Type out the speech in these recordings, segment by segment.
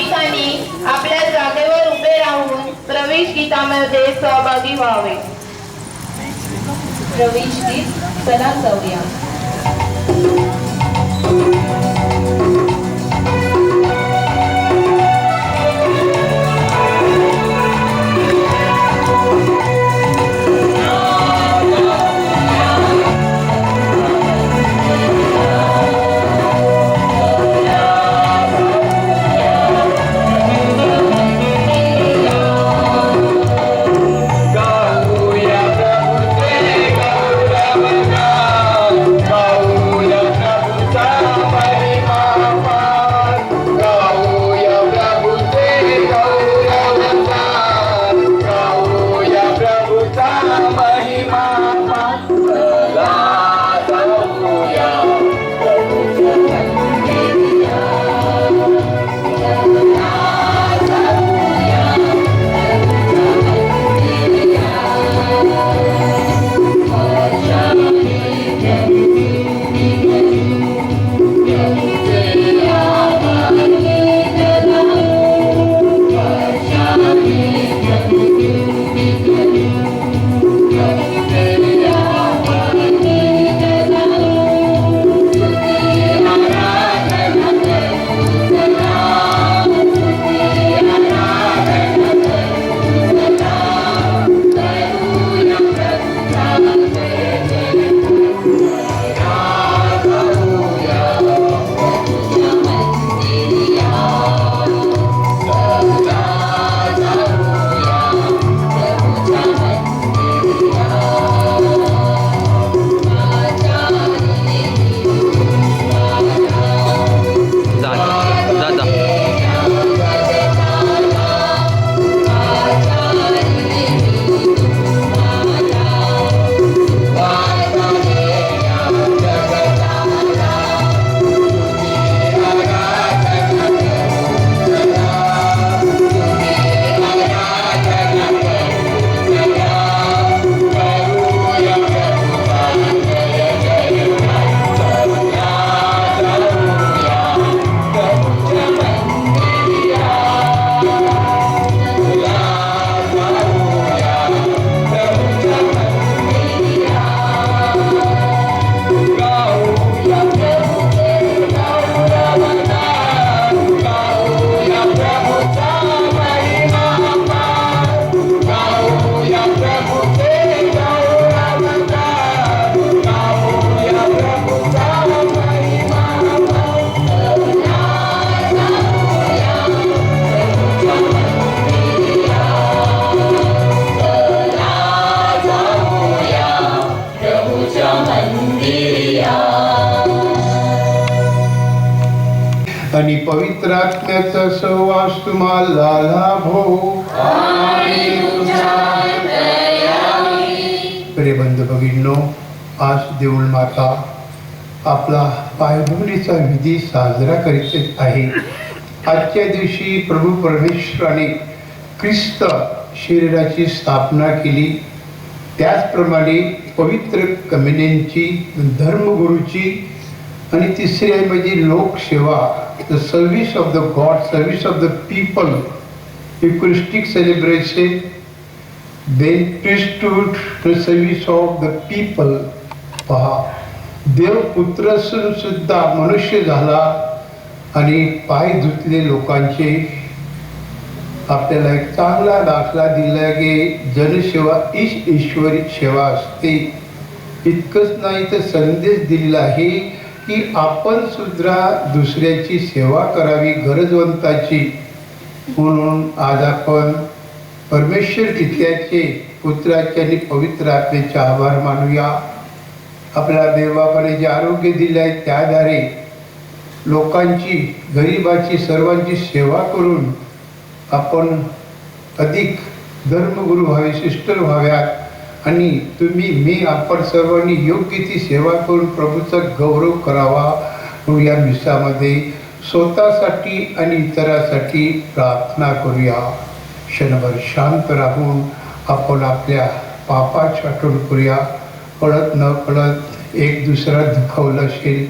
भाविकांनी आपल्या जागेवर उभे राहून प्रवेश गीतामध्ये सहभागी व्हावे. प्रवेश गीत चला जाऊया. आणि पवित्र आत्म्याचा सहवास तुम्हाला लाभो. प्रिय बंधू भगिनींनो, आज देऊळ माता आपला पायभरणीचा विधी साजरा करीत आहे. आजच्या दिवशी प्रभू परमेश्वराने ख्रिस्त शरीराची स्थापना केली. त्याचप्रमाणे पवित्र कम्युनियनची, धर्मगुरूची आणि तिसरी आहे म्हणजे लोकसेवा, the service of the god, service of the people, eucharistic celebration, then priesthood, the service of the people. पहा, देव पुत्र असून सुद्धा मनुष्य झाला आणि पाय धुतले लोकांचे. आपल्याला एक चांगला दाखला दिला की जनसेवा ईश ईश्वरी सेवा असते. इतकंच नाही तर संदेश दिलेला आहे की आपण सुद्धा दुसऱ्याची सेवा करावी, गरजवंताची. म्हणून आज आपण परमेश्वर पित्याचे, पुत्राचे आणि पवित्र आत्म्याचे आभार मानूया. आपल्या देवबापाने जे आरोग्य दिले आहे त्याद्वारे लोकांची, गरिबाची, सर्वांची सेवा करून आपण अधिक धर्मगुरू व्हावे, सिस्टर व्हाव्यात. आणि तुम्ही, मी, आपण सर्वांनी योग्य ती सेवा करून प्रभूचा गौरव करावा. म्हणून या मिसामध्ये स्वतःसाठी आणि इतरांसाठी प्रार्थना करूया. क्षणभर शांत राहून आपण आपल्या पापाची आठवण करूया. कळत न कळत एक दुसरा दुखावलं असेल,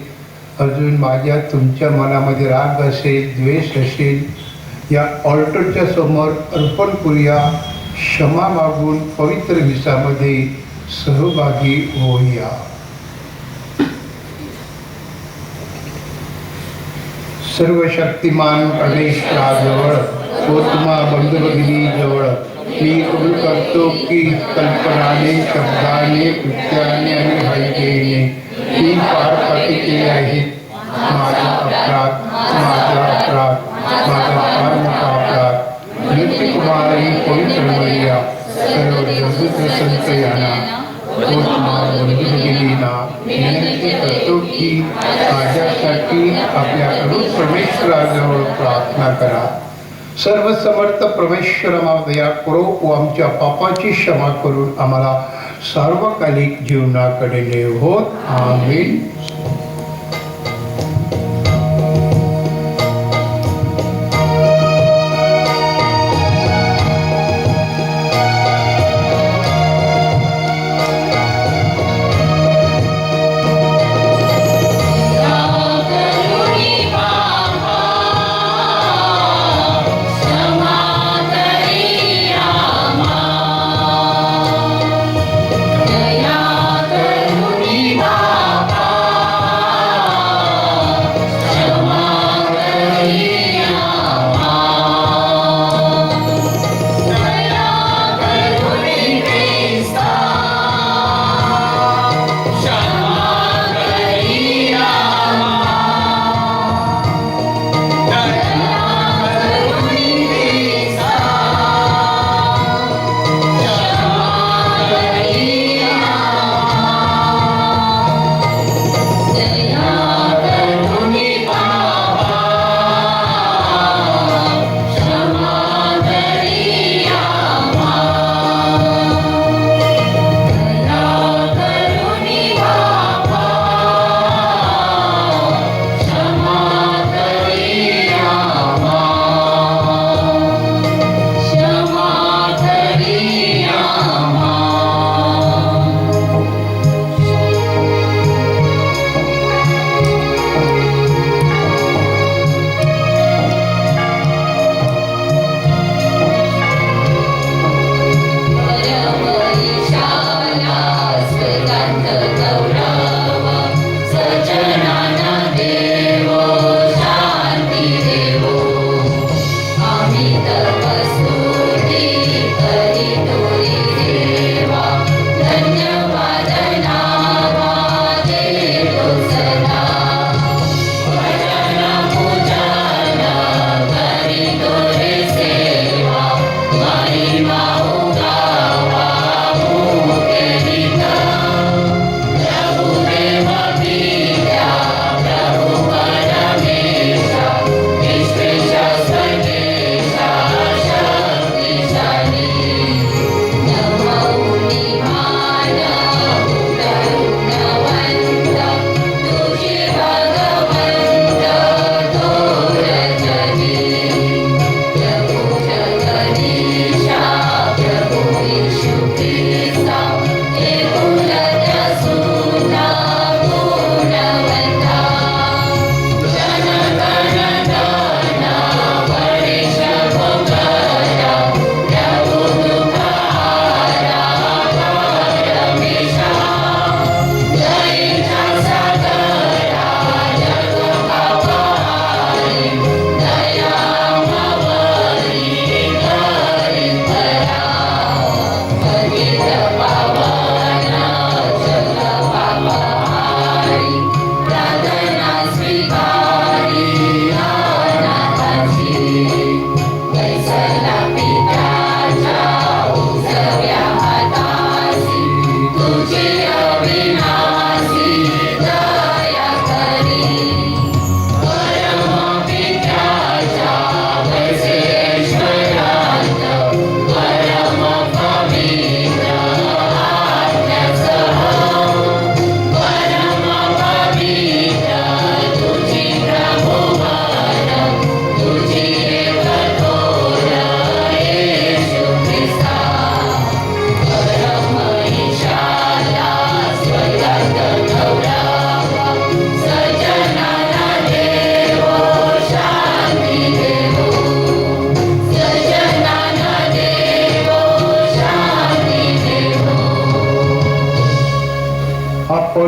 अजून माझ्या तुमच्या मनामध्ये राग असेल, द्वेष असेल, या ऑल्टरच्या समोर अर्पण करूया. क्षमा मागून पवित्र विसामध्ये सहभागी होऊया. सर्वशक्तिमान गणेशाजवळ व तुम्हा बंधुभगिनीजवळ मी कबूल करतो की कल्पनाने, शब्दाने, कृत्याने आणि हायकेने मी पार पाटी केले आहेत. माझा अपराध, माझा फार मोठा अपराध. नित्यकुमारी पवित्र मरिया, सर्व देवदूत संत यांना व तुम्हाला बंधुभगिनींना विनंती करतो की माझ्यासाठी आपल्याकडून परमेश्वराजवळ प्रार्थना करा. सर्वसमर्थ परमेश्वर आम्हाला दया करो व आमच्या पापाची क्षमा करून आम्हाला सार्वकालिक जीवनाकडे नेवोत. आमीन. दया करुणी बाबा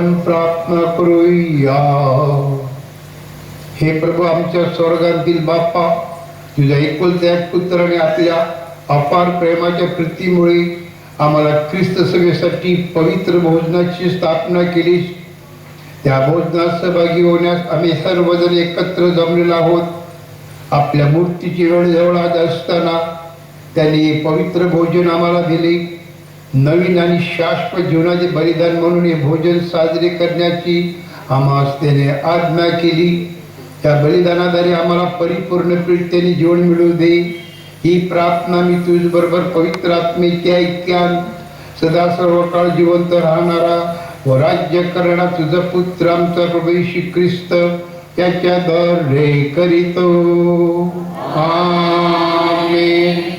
आपण प्रार्थना करूया. हे प्रभू, आमच्या स्वर्गातील बाप्पा, तुझ्या एकुलत्या पुत्राने आपल्या अपार प्रेमाच्या प्रीतीमुळे आम्हाला ख्रिस्त सेवेसाठी पवित्र भोजनाची स्थापना केलीस. त्या भोजनात सहभागी होण्यास आम्ही सर्वजण एकत्र जमलेलो आहोत. आपल्या मूर्तीची वेळ जवळ असताना त्यांनी पवित्र भोजन आम्हाला दिले. नवीन आणि शाश्वत जीवनाचे बलिदान म्हणून हे भोजन साजरे करण्याची आम्हास त्याने आज्ञा केली. त्या बलिदानाद्वारे आम्हाला परिपूर्ण प्रीतीने जीवन मिळू दे. ही प्रार्थना मी तुझ्याबरोबर पवित्र आत्मेच्या ऐक्यान सदा सर्व काळ जिवंत राहणारा व राज्य करणारा तुझा पुत्र आमचा प्रभू येशू ख्रिस्त त्याच्या द्वारे करीतो. आमेन.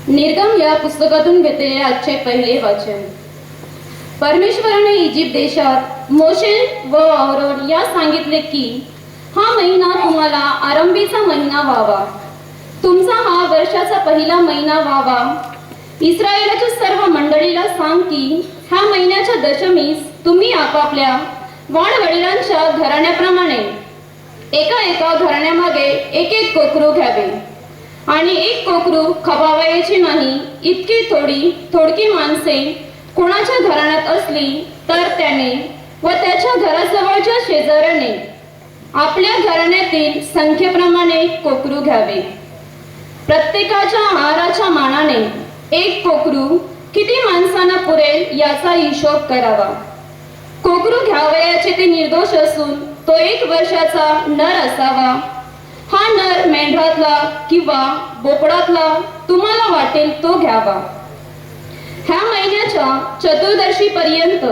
निर्गम या पुस्तकातून घेतलेले आजचे पहिले वाचन. परमेश्वराने इजिप्त देशात मोशे व आरोन या सांगितले की हा महिना तुम्हाला आरंभीचा महिना व्हावा. तुमचा हा वर्षाचा पहिला महिना व्हावा. इस्रायेलाच्या सर्व मंडळीला सांग की ह्या महिन्याच्या दशमीस तुम्ही आपापल्या वाडवडिलांच्या घराण्याप्रमाणे एका घराण्यामागे एक कोकरू घ्यावे आणि एक कोकरू खपावायचे नाही. इतकी थोडकी माणसे कोणाच्या घराण्यात असली तर त्याने व त्याच्या घराजवळच्या शेजाऱ्याने आपल्या घराण्यातील संख्येप्रमाणे कोकरू घ्यावे. प्रत्येकाच्या आहाराच्या मानाने एक कोकरू किती माणसांना पुरेल याचा हिशोब करावा. कोकरू घ्यावयाचे ते निर्दोष असून तो 1 वर्षाचा नर असावा. हा नर मेंढरातला किंवा बोकडातला तुम्हाला वाटेल तो घ्यावा. ह्या महिन्याच्या चतुर्दशी पर्यंत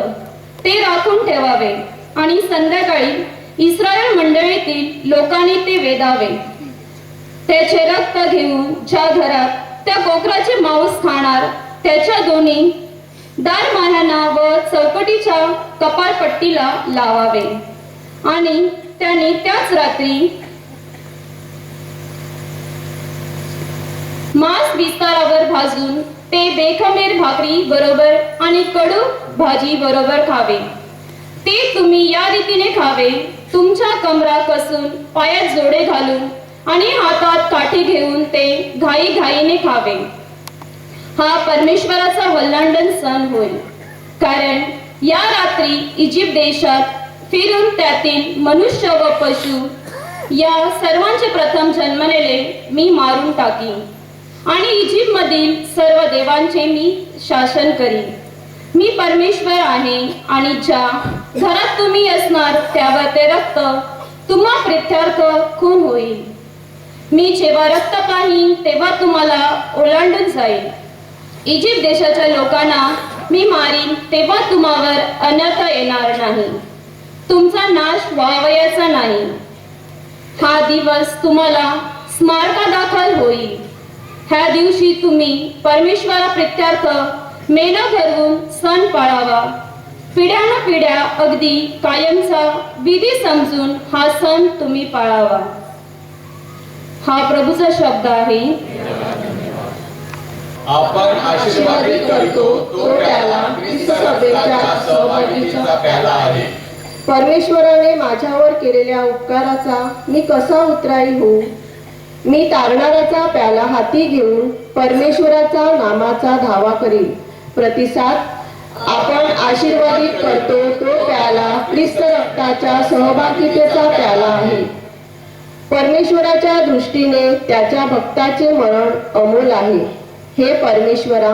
ते राखून ठेवावे आणि संध्याकाळी इस्रायल मंडळीतील लोकांनी ते वेदावे. त्याचे रक्त घेऊन ज्या घरात त्या कोकराचे मांस खाणार त्याच्या दोन्ही दारमान्यांना व चौकटीच्या कपाळपट्टीला लावावे आणि त्याने त्याच रात्री मांस विस्तारावर भाजून ते बेखमीर भाकरी बरोबर आणि कडू भाजी बरोबर खावे. ते तुम्ही या रीतीने खावे. तुमच्या कमरा कसून पायात जोडे घालून आणि हातात काठी घेऊन ते घाईघाईने खावे. हा परमेश्वराचा वल्हांडण सण होईल. कारण या रात्री इजिप्त देशात फिरून त्यातील मनुष्य व पशु या सर्वांचे प्रथम जन्मलेले मी मारून टाकीन आणि इजिप्त मधील सर्व देवांचे मी शासन करीन. मी परमेश्वर आहे आणि ज्या घरात तुम्ही असणार त्यावर ते रक्त तुम्हा प्रित्यार्थ खून होईल. मी जेव्हा रक्त पाहीन तेव्हा तुम्हाला ओलांडून जाईल. इजिप्त देशाच्या लोकांना मी मारीन तेव्हा तुम्हावर अनर्थ येणार नाही. तुमचा नाश व्हावयाचा नाही. हा दिवस तुम्हाला स्मारकादाखल होईल. ह्या दिवशी तुम्ही परमेश्वरा प्रित्यार्थ मेना धरून सण पाळावा. पिढ्यानपिढ्या अगदी कायमचा विधी समजून हा सण तुम्ही पाळावा. हा प्रभूचा शब्द आहे. आपण आशीर्वादित करतो तो प्याला ख्रिस्त सभेच्या सहभागीचा प्याला आहे. परमेश्वराने माझ्यावर केलेल्या उपकाराचा मी कसा उतराई होऊ. मी तारणाराचा प्याला हाती घेऊन परमेश्वराचा नामाचा धावा करील. प्रतिसाद. आपण आशीर्वादित करतो तो प्याला ख्रिस्त रक्ताच्या सहभागितेचा प्याला आहे. परमेश्वराच्या दृष्टीने त्याच्या भक्ताचे मरण अमोल आहे. हे परमेश्वरा,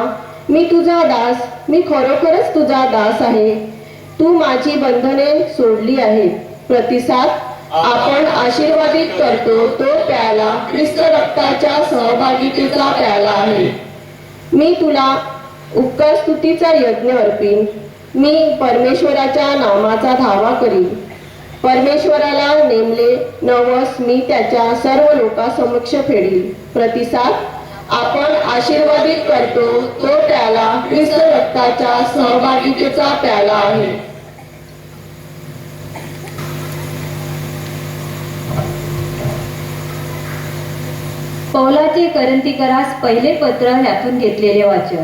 मी तुझा दास, मी खरोखरच तुझा दास आहे. तू माझी बंधने सोडली आहेत. प्रतिसाद. आपण आशीर्वादित करतो तो प्याला ख्रिस्त रक्ताच्या सहभागितेचा प्याला आहे. मी तुला उपकार स्तुतीचा यज्ञ अर्पीन. मी परमेश्वराच्या नामाचा धावा करीन. परमेश्वराला नेमले नवस मी त्याच्या सर्व लोकांसमक्ष फेडील. प्रतिसाद. आपण आशीर्वादित करतो तो त्याला ख्रिस्त रक्ताच्या सहभागितेचा प्याला आहे. पौलाचे करंथीकरास पहिले पत्र ह्यातून घेतलेले वाचन.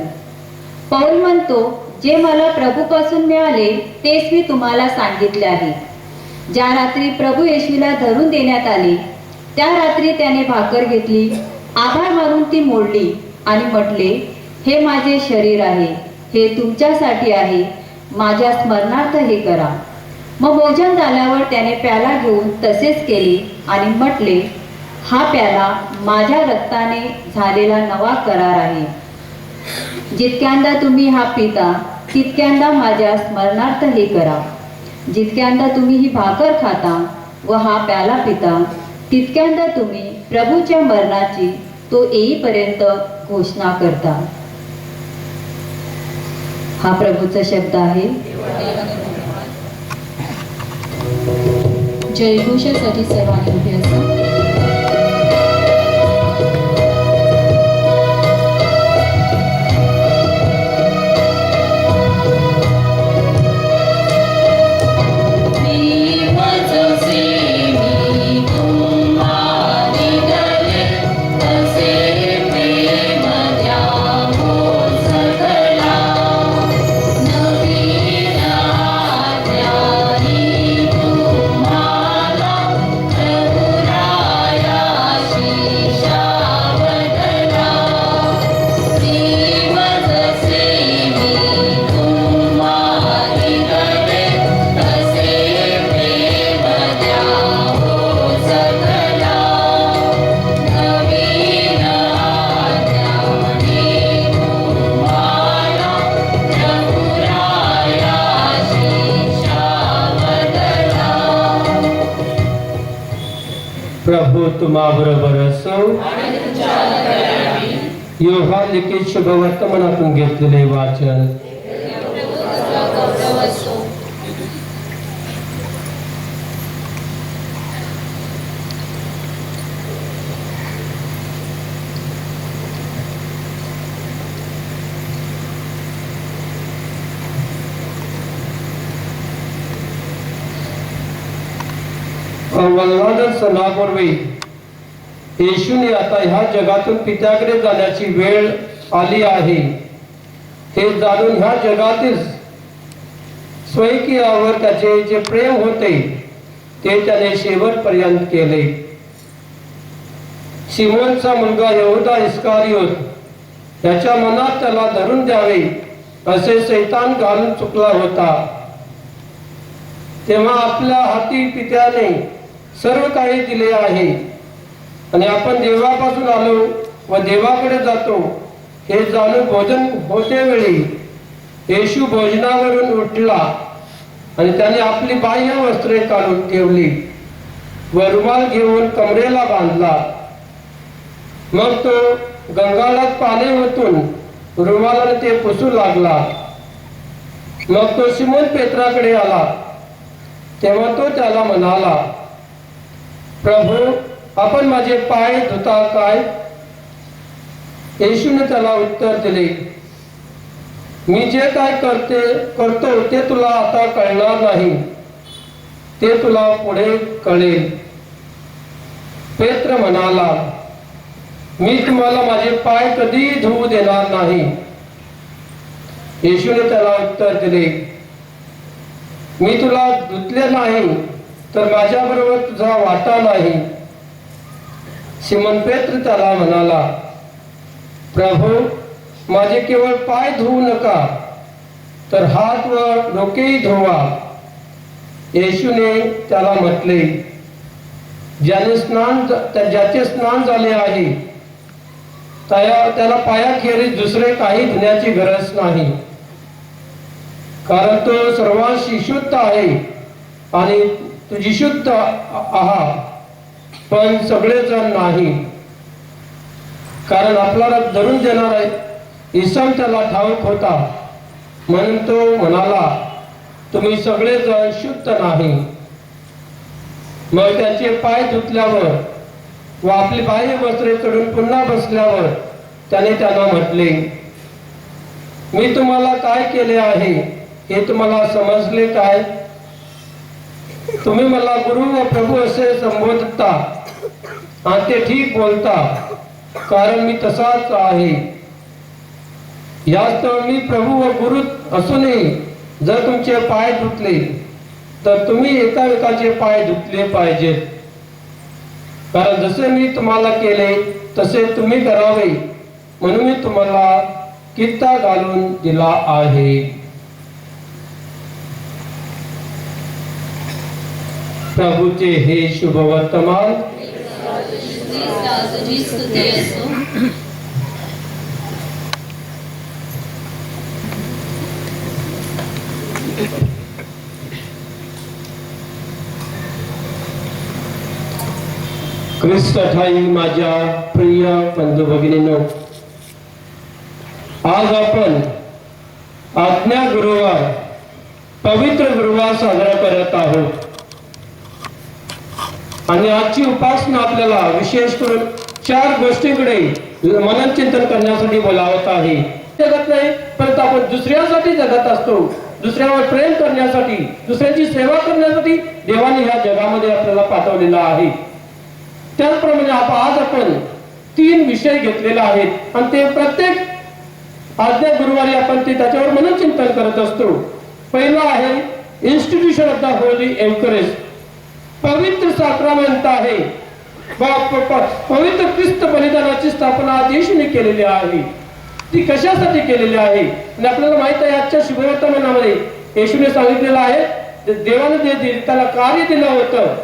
पौल म्हणतो, जे मला प्रभूपासून मिळाले तेच मी तुम्हाला सांगितले आहे. ज्या रात्री प्रभू येशूला धरून देण्यात आले त्या रात्री त्याने भाकर घेतली, आभार मानून ती मोडली आणि म्हटले, हे माझे शरीर आहे, हे तुमच्यासाठी आहे, माझ्या स्मरणार्थ हे करा. मग भोजन झाल्यावर त्याने प्याला घेऊन तसेच केले आणि म्हटले, हा प्याला माझ्या रक्ताने झालेला नवा करार आहे. जितक्यांदा तुम्ही हा पिता तितक्यांदा माझ्या स्मरणार्थ हे करा. जितक्यांदा तुम्ही ही भाकर खाता व हा प्याला पिता तितक्यांदा तुम्ही प्रभूच्या मरणाची तो येईपर्यंत घोषणा करता. हा प्रभूचा शब्द आहे. जयघोषासाठी सर्वांनी उभे असतात. प्रभू तुम्हा बरोबर असो. योहान लिखित शुभवर्तमानातून घेतलेले वाचन. वल्हाद सणापूर्वी येशूने आता ह्या जगातून पित्याकडे जाण्याची वेळ आली आहे हे जाणून ह्या जगातील स्वयंकीयावर त्याचे जे प्रेम होते ते त्याने शेवटपर्यंत केले. सिमोनचा मुलगा यहूदा इस्कारियोत याच्या मनात त्याला धरून द्यावे असे शैतान घालून चुकला होता. तेव्हा आपल्या हाती पित्याने सर्व काही दिले आहे आणि आपण देवापासून आलो व देवाकडे जातो हे जाणून भोजन होते वेळी येशू भोजनावरून उठला आणि त्याने आपली बाह्य वस्त्रे काढून ठेवली व रुमाल घेऊन कमरेला बांधला. मग तो गंगाळात पाणी ओतून रुमालाने ते पुसू लागला. मग तो सिमोन पेत्राकडे आला. तेव्हा तो त्याला म्हणाला, प्रभू, आपण माझे पाय धुता काय? येशूने त्याला उत्तर दिले, मी जे काय करतो ते तुला आता कळणार नाही, ते तुला पुढे कळेल. पेत्र म्हणाला, मी तुम्हाला माझे पाय कधी धुवू देणार नाही. येशूने त्याला उत्तर दिले, मी तुला धुतले नाही तर माझ्या बरोबर तुझा वाटा नाही. सिमोन पेत्र त्याला म्हणाला, प्रभू, माझे केवळ पाय धुवू नका तर हात व डोकेही धुवा. येशूने त्याला म्हटले, ज्याचे स्नान झाले आहे त्याला पायाखेरीज दुसरे काही धुण्याची गरज नाही, कारण तो सर्वांशी शुद्ध आहे आणि तुझी शुद्ध आहात, पण सगळेजण नाही. कारण आपल्याला धरून देणारा इसम त्याला ठाऊक होता, म्हणून तो म्हणाला, तुम्ही सगळेजण शुद्ध नाही. मग त्याचे पाय धुतल्यावर व आपली बाह्य वस्त्रे चढून पुन्हा बसल्यावर त्याने त्यांना म्हटले, मी तुम्हाला काय केले आहे हे तुम्हाला समजले काय? तुम्ही मला गुरु व प्रभू असे संबोधता आणि ते ठीक बोलता, कारण मी तसाच आहे. यास्तव मी प्रभू व गुरु असूनही जर तुमचे पाय धुतले तर तुम्ही एकामेकाचे पाय धुतले पाहिजेत. कारण जसे मी तुम्हाला केले तसे तुम्ही करावे म्हणून मी तुम्हाला कित्ता घालून दिला आहे. प्रभूचे हे शुभ वर्तमान. तुझी स्तुती असो. ख्रिस्त ठाई माझ्या प्रिय बंधू भगिनींनो, आज आपण आज्ञा गुरुवार, पवित्र गुरुवार साजरा करत आहोत. आणि आजची उपासना आपल्याला विशेष करून 4 गोष्टींकडे मनन चिंतन करण्यासाठी बोलावत आहे. जगत नाही, परंतु आपण दुसऱ्यासाठी जगत असतो. दुसऱ्यावर प्रेम करण्यासाठी, दुसऱ्याची सेवा करण्यासाठी देवाने ह्या जगामध्ये आपल्याला पाठवलेला आहे. त्याचप्रमाणे आज आपण 3 विषय घेतलेले आहेत आणि ते प्रत्येक आज्ञा गुरुवारी आपण त्याच्यावर मनन चिंतन करत असतो. पहिला आहे institution of the Holy encourage, पवित्र साक्रामेंट आहे. पवित्र ख्रिस्त बलिदानाची स्थापना येशूने केलेली आहे. ती कशासाठी केलेली आहे? आणि आपल्याला माहित आहे आजच्या शुभवर्तमानामध्ये येशूने सांगितलेलं आहे, देवाने त्याला कार्य दिलं होतं,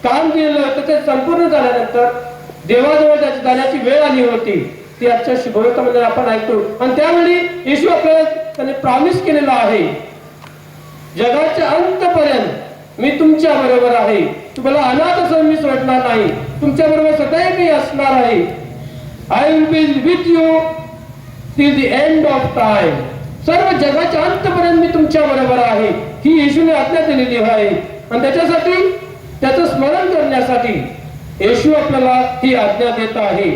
काम दिलं होतं, ते संपूर्ण झाल्यानंतर देवाजवळ त्याची जाण्याची वेळ आली होती. ती आजच्या शुभवर्तमानामध्ये आपण ऐकतो. आणि त्यावेळी येशू आपल्याला त्याने प्रॉमिस केलेला आहे, जगाच्या अंतपर्यंत मी तुमच्या बरोबर आहे. तुम्हाला अनाथ असं मी सोडणार नाही, तुमच्या बरोबर सदैव मी असणार आहे. I will be with you till the end of time. सर्व जगाच्या अंतपर्यंत मी तुमच्या बरोबर आहे, ही येशूने आज्ञा दिलेली आहे. आणि त्याच्यासाठी, त्याचं स्मरण करण्यासाठी येशू आपल्याला ही आज्ञा देत आहे.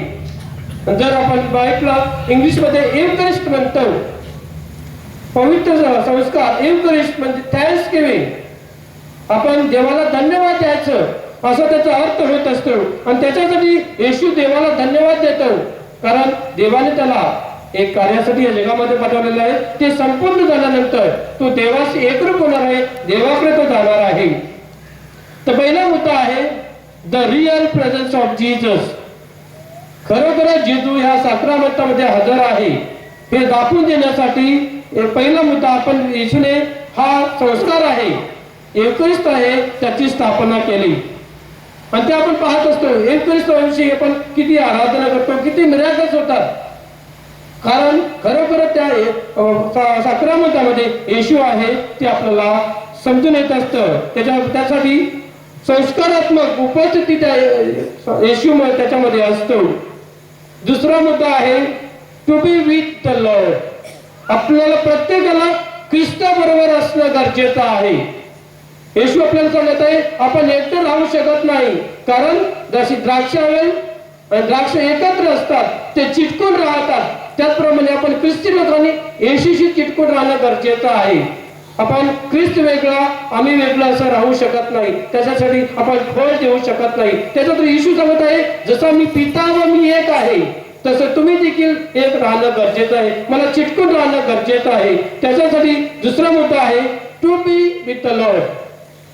जर आपण बायबलला इंग्लिशमध्ये एव्हकरिस्ट म्हणतो, पवित्र संस्कार. एव्हकरिस्ट म्हणजे थँक्स गिव्हिंग, आपण देवाला धन्यवाद द्यायचं असा त्याचा अर्थ होत असतो. आणि त्याच्यासाठी येशू देवाला धन्यवाद देतो, कारण देवाने त्याला एक कार्यासाठी या जगामध्ये पाठवलेलं आहे. ते संपूर्ण झाल्यानंतर तो देवाशी एकरूप होणार आहे, देवाकडे तो जाणार आहे. तर पहिला मुद्दा आहे the real presence of Jesus. खरोखर जेजू ह्या साक्रामेंटामध्ये हजर आहे हे दाखवून देण्यासाठी पहिला मुद्दा आपण येशूने हा संस्कार आहे, एव्हकरिस्ट आहे, त्याची स्थापना केली. आणि ते आपण पाहत असतो एव्हकरिस्टविषयी आपण किती आराधना करतो, किती मिराकल्स होतात. कारण खरोखर त्या साक्रामेंटामध्ये येशू आहे ते आपल्याला समजून येत असतं. त्यासाठी संस्कारात्मक उपस्थिती त्या येशू त्याच्यामध्ये असतो. दुसरा मुद्दा आहे to be with the lord. आपल्याला प्रत्येकाला ख्रिस्ताबरोबर असणं गरजेचं आहे. येशू आपल्याला सांगत आहे आपण एकटं राहू शकत नाही, कारण जशी द्राक्षावेल आणि द्राक्ष एकत्र असतात, ते चिटकून राहतात. त्याचप्रमाणे आपण ख्रिस्ती लोकांनी येशूशी चिटकून राहणं गरजेचं आहे. आपण ख्रिस्त वेगळा, आम्ही वेगळं असं राहू शकत नाही. त्याच्यासाठी आपण फळ देऊ शकत नाही. त्याच्यातून येशू सांगत आहे जसा मी पिता व मी एक आहे, तसं तुम्ही देखील एक राहणं गरजेचं आहे, मला चिटकून राहणं गरजेचं आहे. त्याच्यासाठी दुसरा मुद्दा आहे to be with the lord.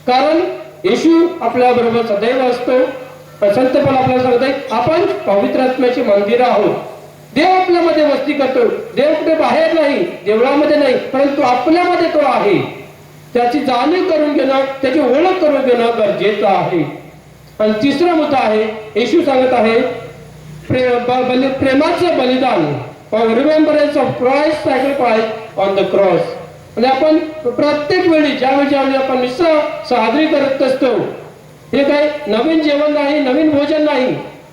कारण येशू आपल्या बरोबर सदैव असतो. संत पण आपल्याला सांगत आहे आपण पवित्र आत्म्याचे मंदिर आहोत. देव आपल्यामध्ये वस्ती करतो. देव कुठे बाहेर नाही, देवळामध्ये नाही, परंतु आपल्यामध्ये तो आहे. त्याची जाणीव करून घेणं, त्याची ओळख करून घेणं गरजेचं आहे. आणि तिसरा मुद्दा आहे येशू सांगत आहे प्रेमाचं बलिदान, remembrance of Christ sacrifice on the cross. आणि आपण प्रत्येक वेळी ज्यावेळी आपण मिसळ साजरी करत असतो, हे काही नवीन जेवण नाही, नवीन भोजन नाही.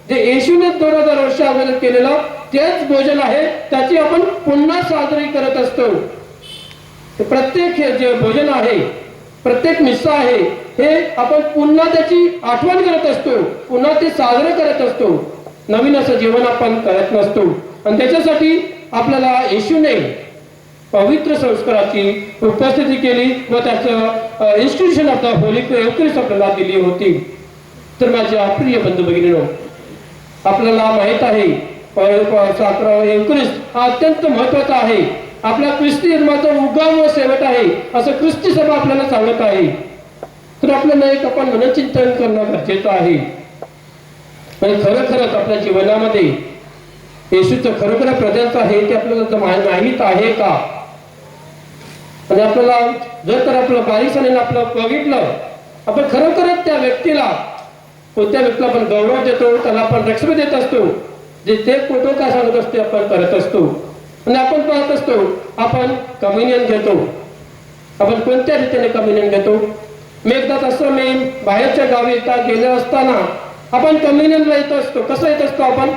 जे येशूने 2000 वर्ष अगोदर केलेलं तेच भोजन आहे, त्याची आपण पुन्हा साजरी करत असतो. प्रत्येक जे भोजन आहे, प्रत्येक मिसळ आहे, हे आपण पुन्हा त्याची आठवण करत असतो, पुन्हा ते साजरं करत असतो. नवीन असं जेवण आपण करत नसतो. आणि त्याच्यासाठी आपल्याला येशूने पवित्र संस्काराची उपस्थिती केली व त्याचं इन्स्टिट्यूशन ऑफ द होली एवकरिस्ट आपल्याला दिली होती. तर माझ्या प्रिय बंधू भगिनींनो, आपल्याला माहित आहे एवकरिस्ट हा अत्यंत महत्वाचा आहे. आपल्या ख्रिस्ती धर्माचा उगम व शेवट आहे असं ख्रिस्ती सभा आपल्याला सांगत आहे. तर आपल्याला एक आपण मनचिंतन करणं गरजेचं आहे. आणि खरोखरच आपल्या जीवनामध्ये येशूचं खरोखर प्रेझेन्स आहे ते आपल्याला माहीत आहे का? आणि आपल्याला जर तर आपलं बारीकसाने आपलं बघितलं, आपण खरोखरच त्या व्यक्तीला, कोणत्या व्यक्तीला आपण गौरव देतो, त्याला आपण रेस्पेक्ट देत असतो, जे ते फोटो काय सांगत असते आपण करत असतो. आणि आपण पाहत असतो, आपण कम्युनियन घेतो. आपण कोणत्या रीतीने कम्युनियन घेतो? मी एकदा तसं मी बाहेरच्या गावी गेले असताना आपण कम्युनियनला येत असतो. कसं येत असतो आपण?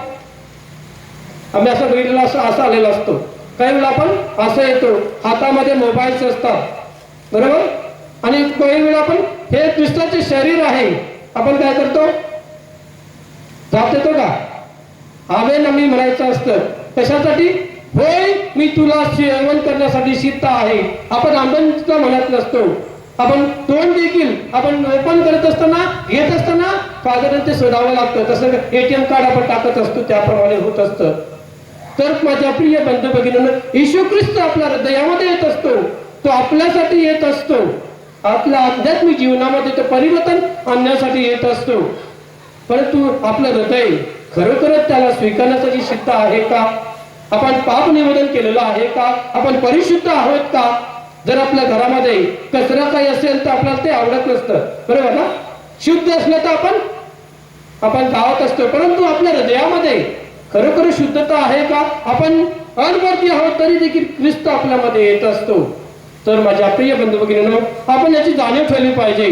आम्ही असं बघितलं असं आलेलं असतो. काही वेळा आपण असं येतो, हातामध्ये मोबाईल्स असतात, बरोबर. आणि काही वेळा आपण हे ख्रिस्ताचे शरीर आहे, आपण काय करतो? जात येतो का? आमेन आम्ही म्हणायचं असतं. कशासाठी? होय मी तुला सेवन करण्यासाठी सिद्ध आहे. आपण आमेन म्हणत नसतो. आपण तोंड देखील आपण ओपन करत असताना, घेत असताना साधारण ते शोधावं लागतं. तसं ATM कार्ड आपण टाकत असतो, त्याप्रमाणे होत असतं. तर माझ्या प्रिय बंधू भगिनींनो, येशू ख्रिस्त आपल्या हृदयामध्ये येत असतो. तो आपल्यासाठी येत असतो. आपल्या आध्यात्मिक जीवनामध्ये तो परिवर्तन आणण्यासाठी येत असतो. परंतु आपलं हृदय खरोखरच त्याला स्वीकारण्यासाठी सिद्ध आहे का? आपण पाप निवेदन केलेलं आहे का? आपण परिशुद्ध आहोत का? जर आपल्या घरामध्ये कचरा काही असेल तर आपल्याला ते आवडत नसतं, बरोबर ना? शुद्ध असलं तर आपण गावात असतो. परंतु आपल्या हृदयामध्ये खरोखर शुद्धता आहे का? आपण अनवरती आहोत तरी देखील ख्रिस्त आपल्यामध्ये येत असतो. तर माझ्या प्रिय बंधू भगिनींनो, आपण याची जाणीव ठेवली पाहिजे.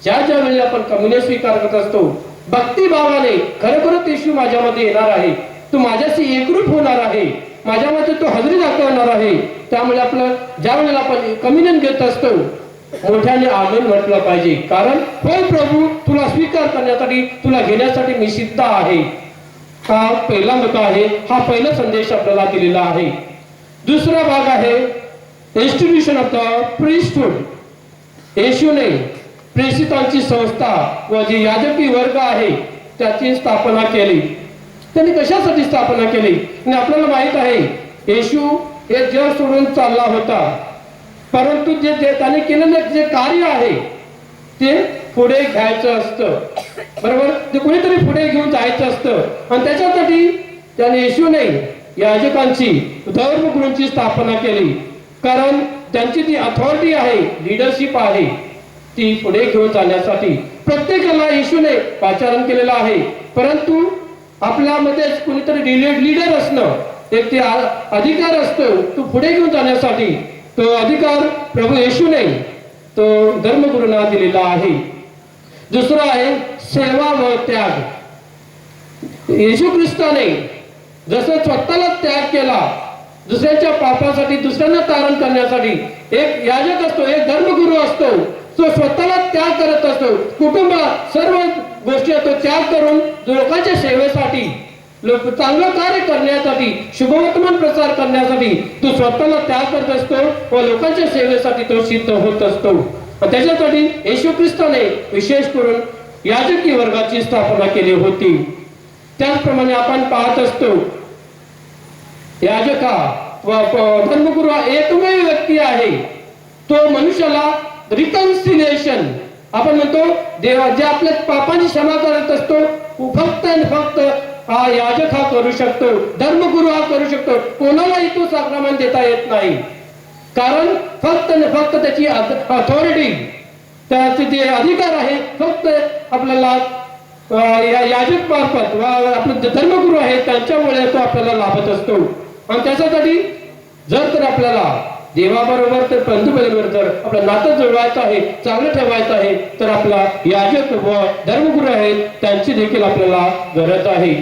ज्या ज्या वेळी आपण कम्युनियन स्वीकार करत असतो, भक्तिभावाने खरोखरच येशू माझ्यामध्ये येणार आहे, तो माझ्याशी एकरूप होणार आहे, माझ्यामध्ये तो हजेरी दाखवणार आहे. त्यामुळे आपलं ज्या वेळेला आपण कम्युनियन घेत असतो, मोठ्याने आमेन म्हटलं पाहिजे. कारण होय प्रभू, तुला स्वीकार करण्यासाठी, तुला घेण्यासाठी मी सिद्ध आहे. हा पहिला मुद्दा आहे. हा पहिला संदेश आपल्याला दिलेला आहे. दुसरा भाग आहे इन्स्टिट्यूशन ऑफ द प्रीस्टहुड. येशूने प्रेषितांची संस्था व जी याजकी वर्ग आहे त्याची स्थापना केली. त्यांनी कशासाठी स्थापना केली? आणि आपल्याला माहित आहे, येशू हे जग सोडून चालला होता, परंतु जे त्याने केलेलं जे कार्य आहे ते पुढे घ्यायचं असतं, बरोबर. ते कोणीतरी पुढे घेऊन जायचं असतं. आणि त्याच्यासाठी त्याने येशूने याजकांची, धर्मगुरूंची स्थापना केली. कारण त्यांची ती अथॉरिटी आहे, लिडरशिप आहे, ती पुढे घेऊन जाण्यासाठी प्रत्येकाला येशूने पाचारण केलेलं आहे. परंतु आपल्यामध्ये कोणीतरी लीडर असणं, एक ते अधिकार असतो, तो पुढे घेऊन जाण्यासाठी तो अधिकार प्रभू येशूने तो धर्मगुरूंना दिलेला आहे. दुसरा आहे सेवा व त्याग. येशू ख्रिस्ताने जसं स्वतःला त्याग केला दुसऱ्याच्या पापासाठी, दुसऱ्यांना तारण करण्यासाठी, एक याजक असतो, एक धर्मगुरू असतो, तो स्वतःला त्याग करत असतो. कुटुंब सर्व गोष्टी तो त्याग करून लोकांच्या सेवेसाठी, चांगलं कार्य करण्यासाठी, शुभवर्तमान प्रचार करण्यासाठी तो स्वतःला त्याग करत असतो व लोकांच्या सेवेसाठी तो सिद्ध होत असतो. त्याच्यासाठी येशू ख्रिस्ताने विशेष करून याजकी वर्गाची स्थापना केली होती. त्याचप्रमाणे आपण पाहत असतो, याजका व धर्मगुरू हा एकमेव व्यक्ती आहे, तो मनुष्याला रिकन्सिलिएशन, आपण म्हणतो देवा जे आपल्या पापांची क्षमा करत असतो, फक्त आणि फक्त हा याजक हा करू शकतो, धर्मगुरू हा करू शकतो. कोणालाही तो साक्रामेंट देता येत नाही. कारण फक्त आणि फक्त त्याची अथॉरिटी, त्याचे जे अधिकार आहे फक्त आपल्याला याजक मार्फत व आपले धर्मगुरू आहे त्यांच्यामुळे तो आपल्याला लाभत असतो. आणि त्याच्यासाठी जर तर आपल्याला देवाबरोबर तर बंधुबरोबर जर आपलं नातं जुळवायचं आहे, चांगलं ठेवायचं आहे, तर आपला याजक व धर्मगुरू आहेत त्यांची देखील आपल्याला गरज आहे.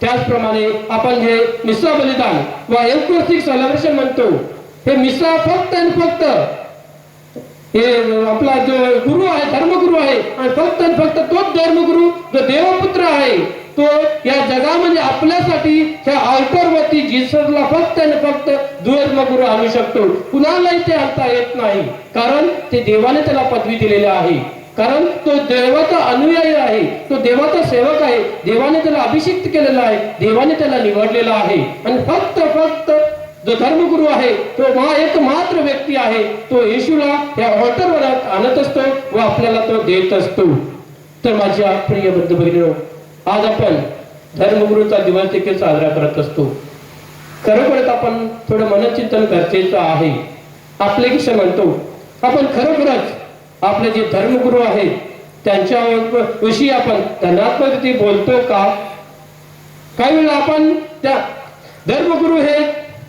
त्याचप्रमाणे आपण जे मिसा बलिदान व एवकरिस्टिक सेलिब्रेशन म्हणतो, हे मिसा फक्त आणि फक्त हे आपला जो गुरु आहे, धर्मगुरू आहे, आणि फक्त तोच धर्मगुरू जो देवपुत्र आहे, तो या जगामध्ये आपल्यासाठी त्या अल्टरवरती धर्मगुरू आणू शकतो, कुणालाही ते आणता येत नाही, कारण ते देवाने त्याला पदवी दिलेली आहे, कारण तो देवाचा अनुयायी आहे, तो देवाचा सेवक आहे, देवाने त्याला अभिषिक्त केलेला आहे, देवाने त्याला निवडलेला आहे. आणि फक्त जो धर्मगुरू आहे तो एकमात्र व्यक्ती आहे, तो येशूला या ऑल्टरवर आणत असतो व आपल्याला तो देत असतो. तर माझ्या प्रिय बंधू भगिनींनो, आज आपण धर्मगुरूचा दिवस देखील साजरा करत असतो. खरोखरच आपण थोडं मनचिंतन गरजेचं आहे. आपले किस्से म्हणतो आपण खरोखरच आपले जे धर्मगुरू आहेत त्यांच्या विषयी आपण धनात्मक बोलतो का? काही वेळा आपण त्या धर्मगुरू हे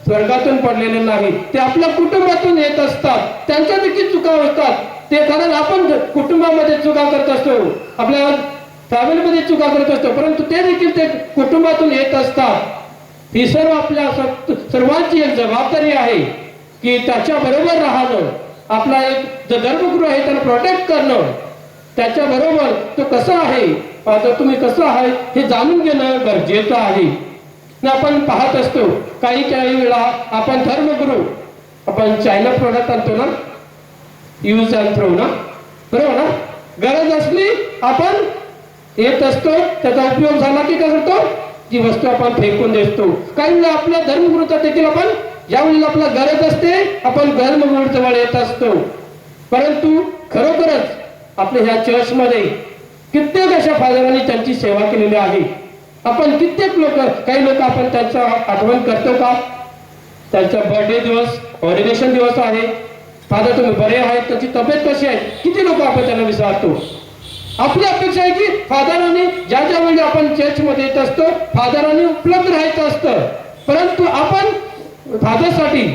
स्वर्गातून पडलेले नाही, ते आपल्या कुटुंबातून येत असतात, त्यांच्या देखील चुका होतात. ते कारण आपण कुटुंबामध्ये चुका करत असतो, आपल्या फॅमिलीमध्ये चुका करत असतो, परंतु ते देखील ते कुटुंबातून येत असतात. ही सर्व आपल्या सर्वांची एक जबाबदारी आहे की त्याच्या बरोबर राहणं, आपला एक जो धर्मगुरू आहे त्याला प्रोटेक्ट करणं, त्याच्या बरोबर तो कसा आहे, आता तुम्ही कसं आहे हे जाणून घेणं गरजेचं आहे. आपण पाहत असतो काही वेळा आपण धर्मगुरू आपण चायना प्रोडक्ट आणतो ना, यूज अँड थ्रो ना, बरोबर ना, गरज असली आपण येत असतो, त्याचा उपयोग झाला की काय करतो, ती वस्तू आपण फेकून देतो. काही वेळा आपल्या धर्मगुरूचा देखील आपण ज्यावेळी आपला गरज असते आपण धर्मगुरू जवळ येत असतो. परंतु खरोखरच आपल्या ह्या चर्चमध्ये कित्येक अशा फादरांनी त्यांची सेवा केलेली आहे. आपण कित्येक काही लोक आपण त्यांचा आठवण करतो का? त्यांचा बर्थडे दिवस, ऑर्डिनेशन दिवस आहे, फादर तुम्ही बरे आहेत, त्यांची तब्येत कशी आहे, किती लोक आपण त्यांना विचारतो. आपली अपेक्षा आहे की फादरांनी ज्या वेळी आपण चर्चमध्ये येत असतो फादरांनी उपलब्ध राहायचं असतं, परंतु आपण फादरसाठी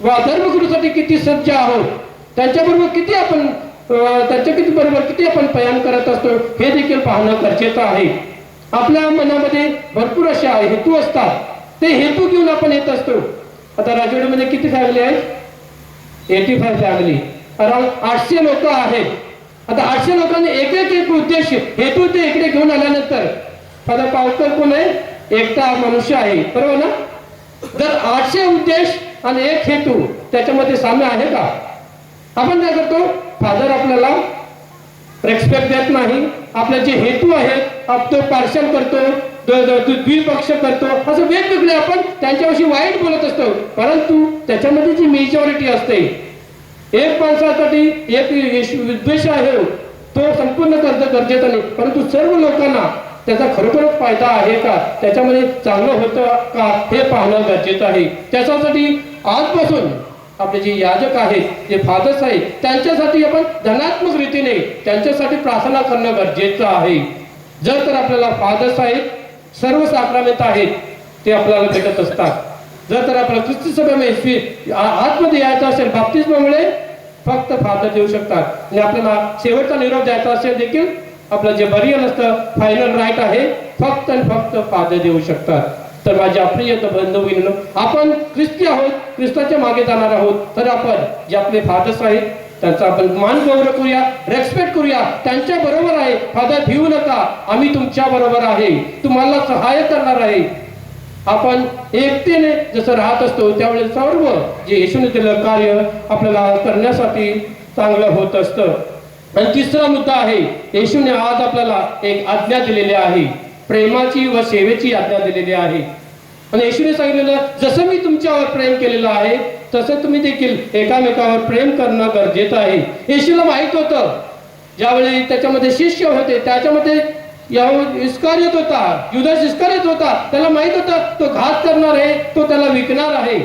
व धर्मगुरूसाठी किती सज्ज आहोत, त्यांच्याबरोबर किती आपण बरोबर किती आपण पयन करत असतो हे देखील पाहणं गरजेचं आहे. आपल्या मनामध्ये भरपूर असे हेतू असतात, ते हेतू घेऊन आपण येत असतो. आता राजवाडीमध्ये किती फॅमिली आहेत? 85 फॅमिली, अराउंड 800 लोक आहेत. आता 800 लोकांनी एक उद्देश हेतू ते इकडे घेऊन आल्यानंतर फादर पावकर कोण आहे? एकटा मनुष्य आहे, बरोबर ना. जर 800 उद्देश आणि एक हेतू त्याच्यामध्ये साम्य आहे का? आपण काय करतो, फादर आपल्याला रेस्पेक्ट देत नाही, आपले जे हेतू आहेत तो पार्शल करतो, द्विपक्ष करतो, असं वेगवेगळे आपण त्यांच्याविषयी वाईट बोलत असतो. परंतु त्याच्यामध्ये जी मेजॉरिटी असते, एक माणसासाठी एक उद्देश आहे तो संपूर्ण करणं गरजेचं नाही, परंतु सर्व लोकांना त्याचा खरोखरच फायदा आहे का, त्याच्यामध्ये चांगलं होतं का हे पाहणं गरजेचं आहे. त्याच्यासाठी आजपासून आपले जे याजक आहेत, जे फादर्स आहेत, त्यांच्यासाठी आपण धनात्मक रीतीने त्यांच्यासाठी प्रार्थना करणं गरजेचं आहे. जर तर आपल्याला फादर्स आहेत, सर्व साक्रामेंट आहेत ते आपल्याला भेटत असतात. जर तर आपल्याला ख्रिस्ती सभेमध्ये आतमध्ये यायचं असेल बाप्तिस्मामुळे फक्त फादर देऊ शकतात, आणि आपल्याला शेवटचा निरोप द्यायचा असेल देखील आपलं जे बरियल असतं फायनल राईट आहे फक्त आणि फक्त फादर देऊ शकतात. तर माझ्या प्रिय बंधू भगिनींनो, आपण ख्रिस्ती आहोत, ख्रिस्ताच्या मागे जाणार आहोत, तर आपण जे आपले फादर्स आहेत त्यांचा आपण मान गौरव करूया, रेस्पेक्ट करूया, त्यांच्या बरोबर आहे. फादर भिवू नका, आम्ही तुमच्या बरोबर आहे, तुम्हाला सहाय्य करणार आहे. आपण एकतेने जसं राहत असतो त्यावेळेस सर्व जे येशूने दिलेलं कार्य आपल्याला करण्यासाठी चांगलं होत असतं. आणि तिसरा मुद्दा आहे, येशूने आज आपल्याला एक आज्ञा दिलेली आहे, प्रेमाची व सेवेची आज्ञा दिलेली आहे. आणि येशूने सांगितलेलं जसं मी तुमच्यावर प्रेम केलेलं आहे तसं तुम्ही देखील एकामेकावर प्रेम करणं गरजेचं आहे. येशूला माहित होतं, ज्यावेळी त्याच्यामध्ये शिष्य होते त्याच्यामध्ये इस्कारियत होता, युदास इस्कारियत होता, त्याला माहित होता तो घात करणार आहे, तो त्याला विकणार आहे,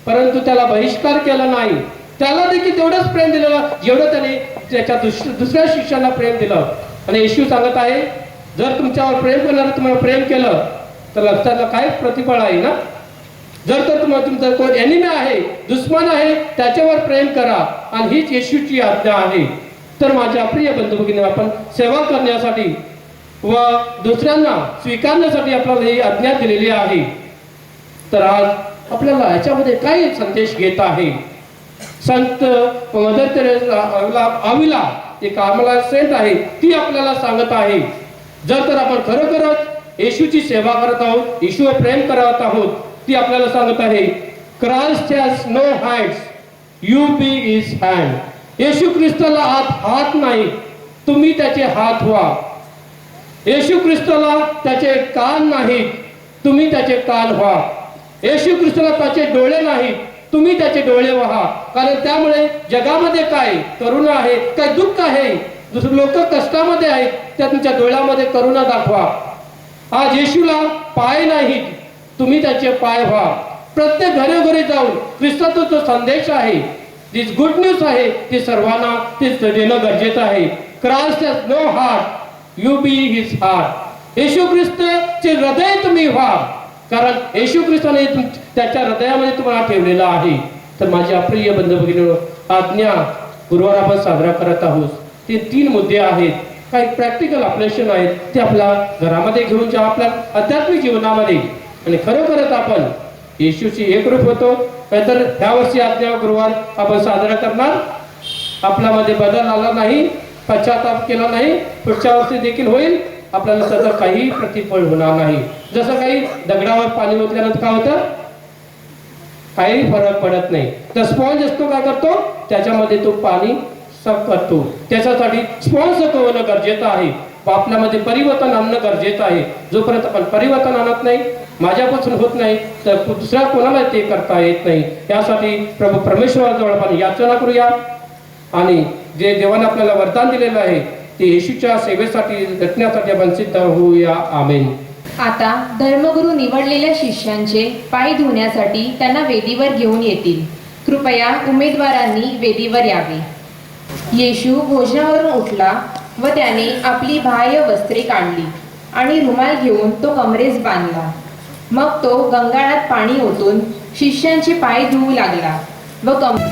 परंतु त्याला बहिष्कार केला नाही. त्याला देखील तेवढंच प्रेम दिलेलं जेवढं त्याने त्याच्या दुसऱ्या शिष्याला प्रेम दिलं. आणि येशू सांगत आहे, जर तुमच्यावर प्रेम करणारं तुम्हाला प्रेम केलं तर त्याला काय प्रतिफळ आहे ना. जर तर तुम्हाला तुमचा कोण एनिमी आहे, दुश्मन आहे, त्याच्यावर प्रेम करा, आणि हीच येशूची आज्ञा आहे. तर माझ्या प्रिय बंधू भगिनी, आपण सेवा करण्यासाठी व दुसऱ्यांना स्वीकारण्यासाठी आपल्याला ही आज्ञा दिलेली आहे. तर आज आपल्याला याच्यामध्ये काय संदेश घेत आहे? संत मदर तेरेसा आविला एक आम्हाला सेंट आहे, ती आपल्याला सांगत आहे, जर तर आपण खरोखरच येशूची सेवा करत आहोत, येशूवर प्रेम करत आहोत, ती आपल्याला सांगत आहे Christ has no hands, you be his hand. येशू ख्रिस्ताला हात नाही, तुम्ही त्याचे हात व्हा. येशू ख्रिस्ताला त्याचे कान नाही, तुम्ही त्याचे कान व्हा. येशू ख्रिस्ताला त्याचे डोळे नाही, तुम्ही त्याचे डोळे व्हा. कारण त्यामुळे जगामध्ये काय करुणा आहे, काय दुःख आहे, दुसरे लोक कष्टामध्ये आहेत, त्या तुमच्या डोळ्यामध्ये करुणा दाखवा. आज येशूला पाय नाहीत, तुम्ही त्याचे पाय व्हा. प्रत्येक घरोघरी जाऊन ख्रिस्ताचा जो संदेश आहे, जी गुड न्यूज आहे, ती सर्वांना ते देणं गरजेचं आहे. Christ has no heart, you be his heart. येशू ख्रिस्ताचे हृदय तुम्ही व्हा, कारण येशू ख्रिस्ताने त्याच्या हृदयामध्ये तुम्हाला ठेवलेलं आहे. तर माझ्या प्रिय बंधू भगिनींनो, आज्ञा गुरुवार आपण साजरा करत आहोत. ते 3 मुद्दे आहेत, काही प्रॅक्टिकल अप्लिकेशन आहेत, ते आपल्या घरामध्ये घेऊन जा, आपल्या आध्यात्मिक जीवनामध्ये. आणि खरोखरच आपण येशूची एकरूप होतो. नाहीतर ह्या वर्षी आज्ञा गुरुवार आपण साजरा करणार, आपल्यामध्ये बदल आला नाही, पश्चाताप केला नाही, पुढच्या वर्षी देखील होईल, आपल्याला त्याचा काही प्रतिफळ होणार नाही. जसं काही दगडावर पाणी ओतल्यानंतर काय होतं, काही फरक पडत नाही. तर स्पॉन्ज असतो काय करतो, त्याच्यामध्ये तो पाणी सक करतो. त्याच्यासाठी स्पॉन्ज होणं गरजेचं आहे. आपल्यामध्ये परिवर्तन आणणं गरजेचं आहे. जोपर्यंत आपण परिवर्तन आणत नाही, माझ्यापासून होत नाही, तर दुसऱ्या कोणाला ते करता येत नाही. यासाठी प्रभू परमेश्वराजवळ आपण याचना करूया आणि जे देवाने आपल्याला वरदान दिलेलं आहे ते येशूच्या सेवेसाठी रचण्यासाठी आपण सिद्ध होऊया. आमेन. आता धर्मगुरू निवडलेल्या शिष्यांचे पाय धुण्यासाठी त्यांना वेदीवर घेऊन येतील. कृपया उमेदवारांनी वेदीवर यावे. येशू भोजनावरून उठला व त्याने आपली बाह्य वस्त्रे काढली आणि रुमाल घेऊन तो कमरेस बांधला. मग तो गंगाळात पाणी ओतून शिष्यांचे पाय धुवू लागला व प्रेम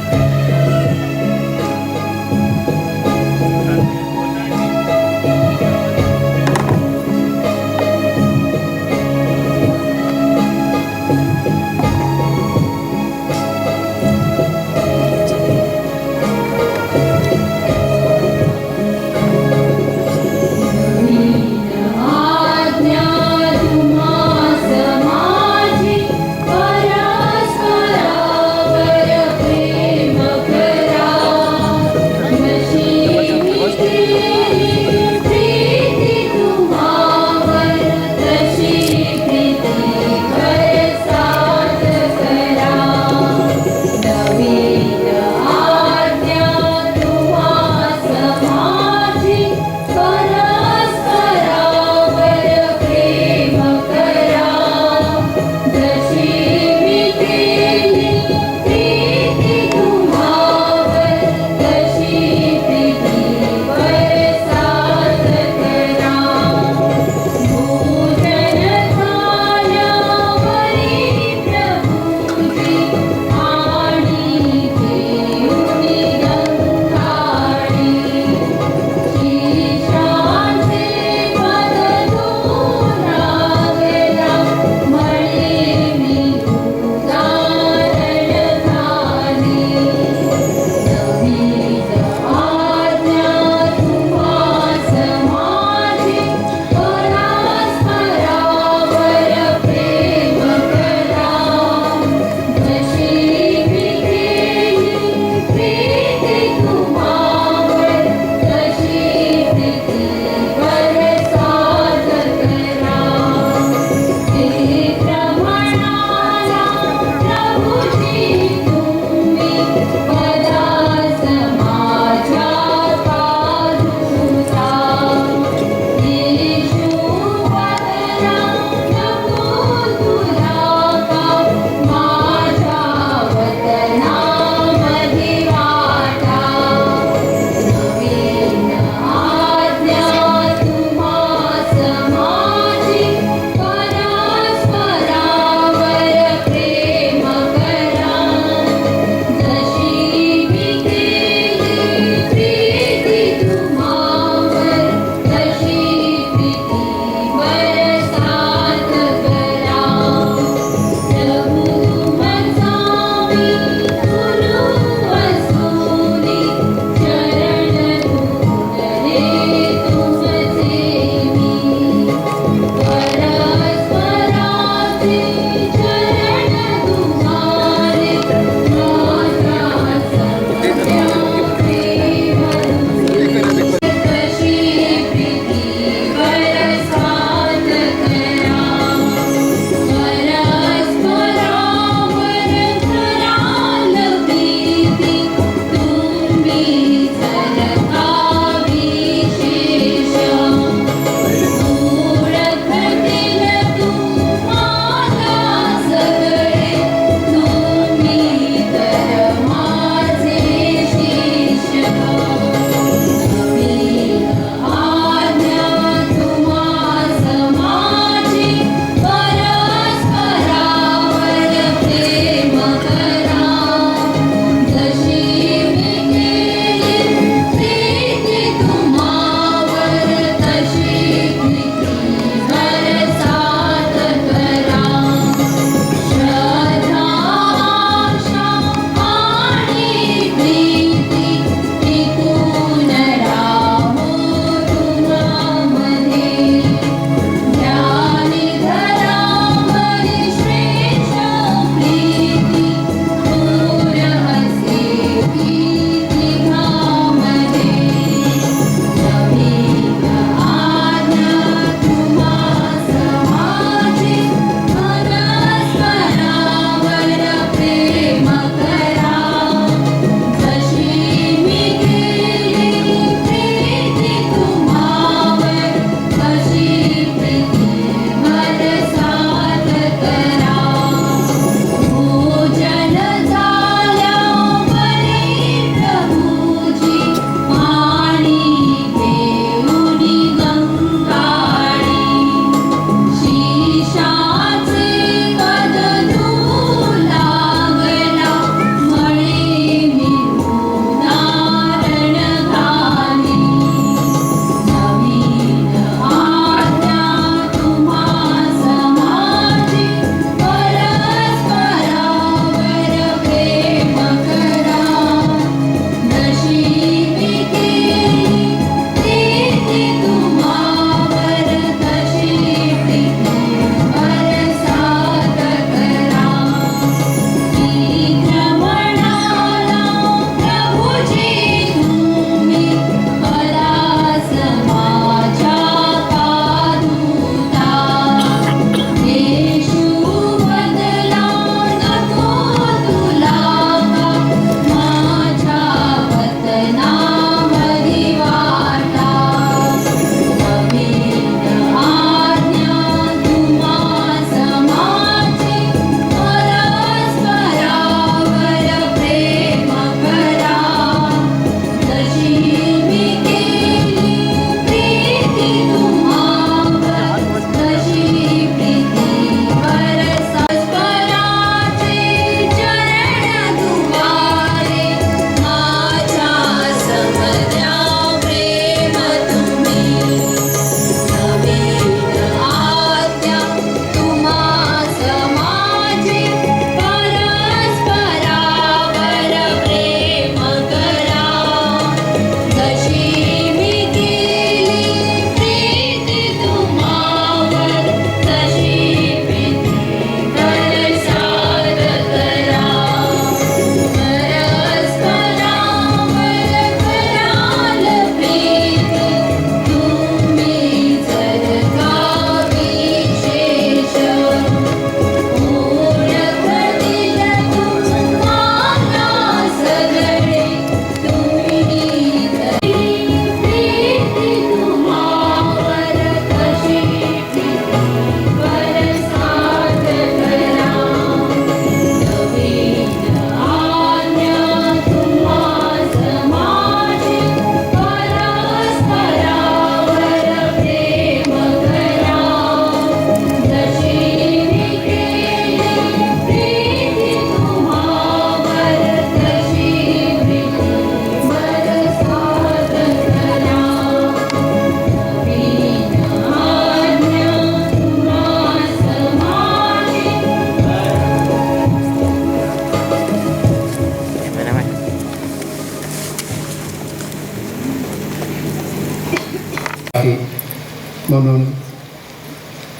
म्हणून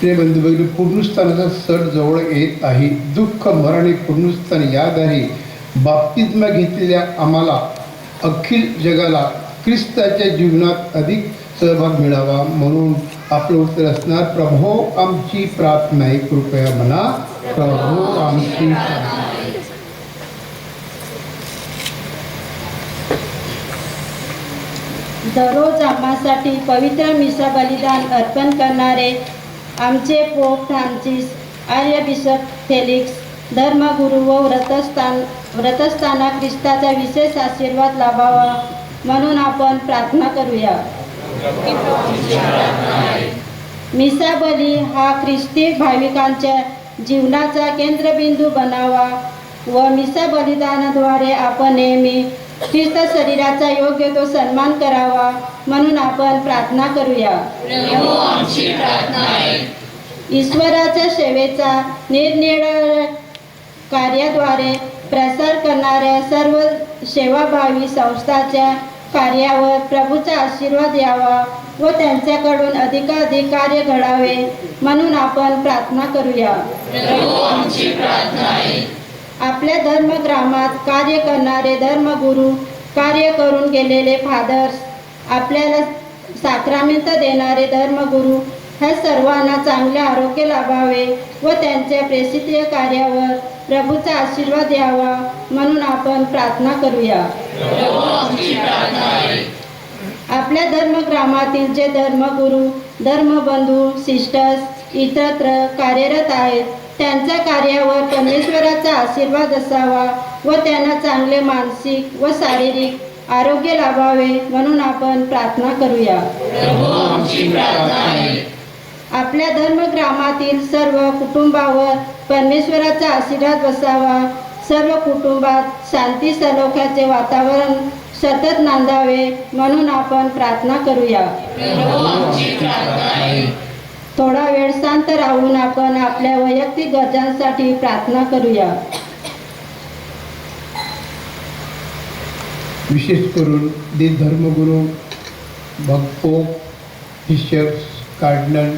ते बंधू भगिनी, पुनरुत्थानाचा सण जवळ येत आहे. दुःख मरण आणि पुनरुत्थान याद्वारे बाप्तिस्मा घेतलेल्या आम्हाला अखिल जगाला ख्रिस्ताच्या जीवनात अधिक सहभाग मिळावा म्हणून आपलं उत्तर असणार, प्रभो आमची प्रार्थना आहे. कृपया म्हणा, प्रभो आमची प्रार्थना आहे. दररोज आम्हासाठी पवित्र मिसा बलिदान अर्पण करणारे आमचे पोप फ्रान्सिस, आर्य बिशप फेलिक्स, धर्मगुरू व व्रतस्थाना ख्रिस्ताचा विशेष आशीर्वाद लाभावा म्हणून आपण प्रार्थना करूया. मिसा बली हा ख्रिस्ती भाविकांच्या जीवनाचा केंद्रबिंदू बनावा व मिसा बलिदानाद्वारे आपण नेहमी ख्रिस्त शरीराचा योग्य तो सन्मान करावा म्हणून आपण प्रार्थना करूया. ईश्वराच्या सेवेचा निरनिराळ्या कार्याद्वारे प्रसार करणाऱ्या सर्व सेवाभावी संस्थांच्या कार्यावर प्रभूचा आशीर्वाद यावा व त्यांच्याकडून अधिकाधिक कार्य घडावे म्हणून आपण प्रार्थना करूया. आपल्या धर्मग्रामात कार्य करणारे धर्मगुरू, कार्य करून गेलेले फादर्स, आपल्याला साक्रामेंट देणारे धर्मगुरू ह्या सर्वांना चांगले आरोग्य लाभावे व त्यांच्या प्रेषितीय कार्यावर प्रभूचा आशीर्वाद यावा म्हणून आपण प्रार्थना करूया. आपल्या धर्मग्रामातील जे धर्मगुरू, धर्मबंधू, सिस्टर्स इतरत्र कार्यरत आहेत त्यांच्या कार्यावर परमेश्वराचा आशीर्वाद असावा व त्यांना चांगले मानसिक व शारीरिक आरोग्य लाभावे म्हणून आपण प्रार्थना करूया. आपल्या धर्मग्रामातील सर्व कुटुंबावर परमेश्वराचा आशीर्वाद बसावा. सर्व कुटुंबात शांती सलोख्याचे वातावरण सतत नांदावे म्हणून आपण प्रार्थना करूया. थोडा वेळ शांत राहून आपण आपल्या वैयक्तिक गरजांसाठी प्रार्थना करूया. विशेष करून ते धर्मगुरू, भक्तो, शिष्यक, कार्डिनल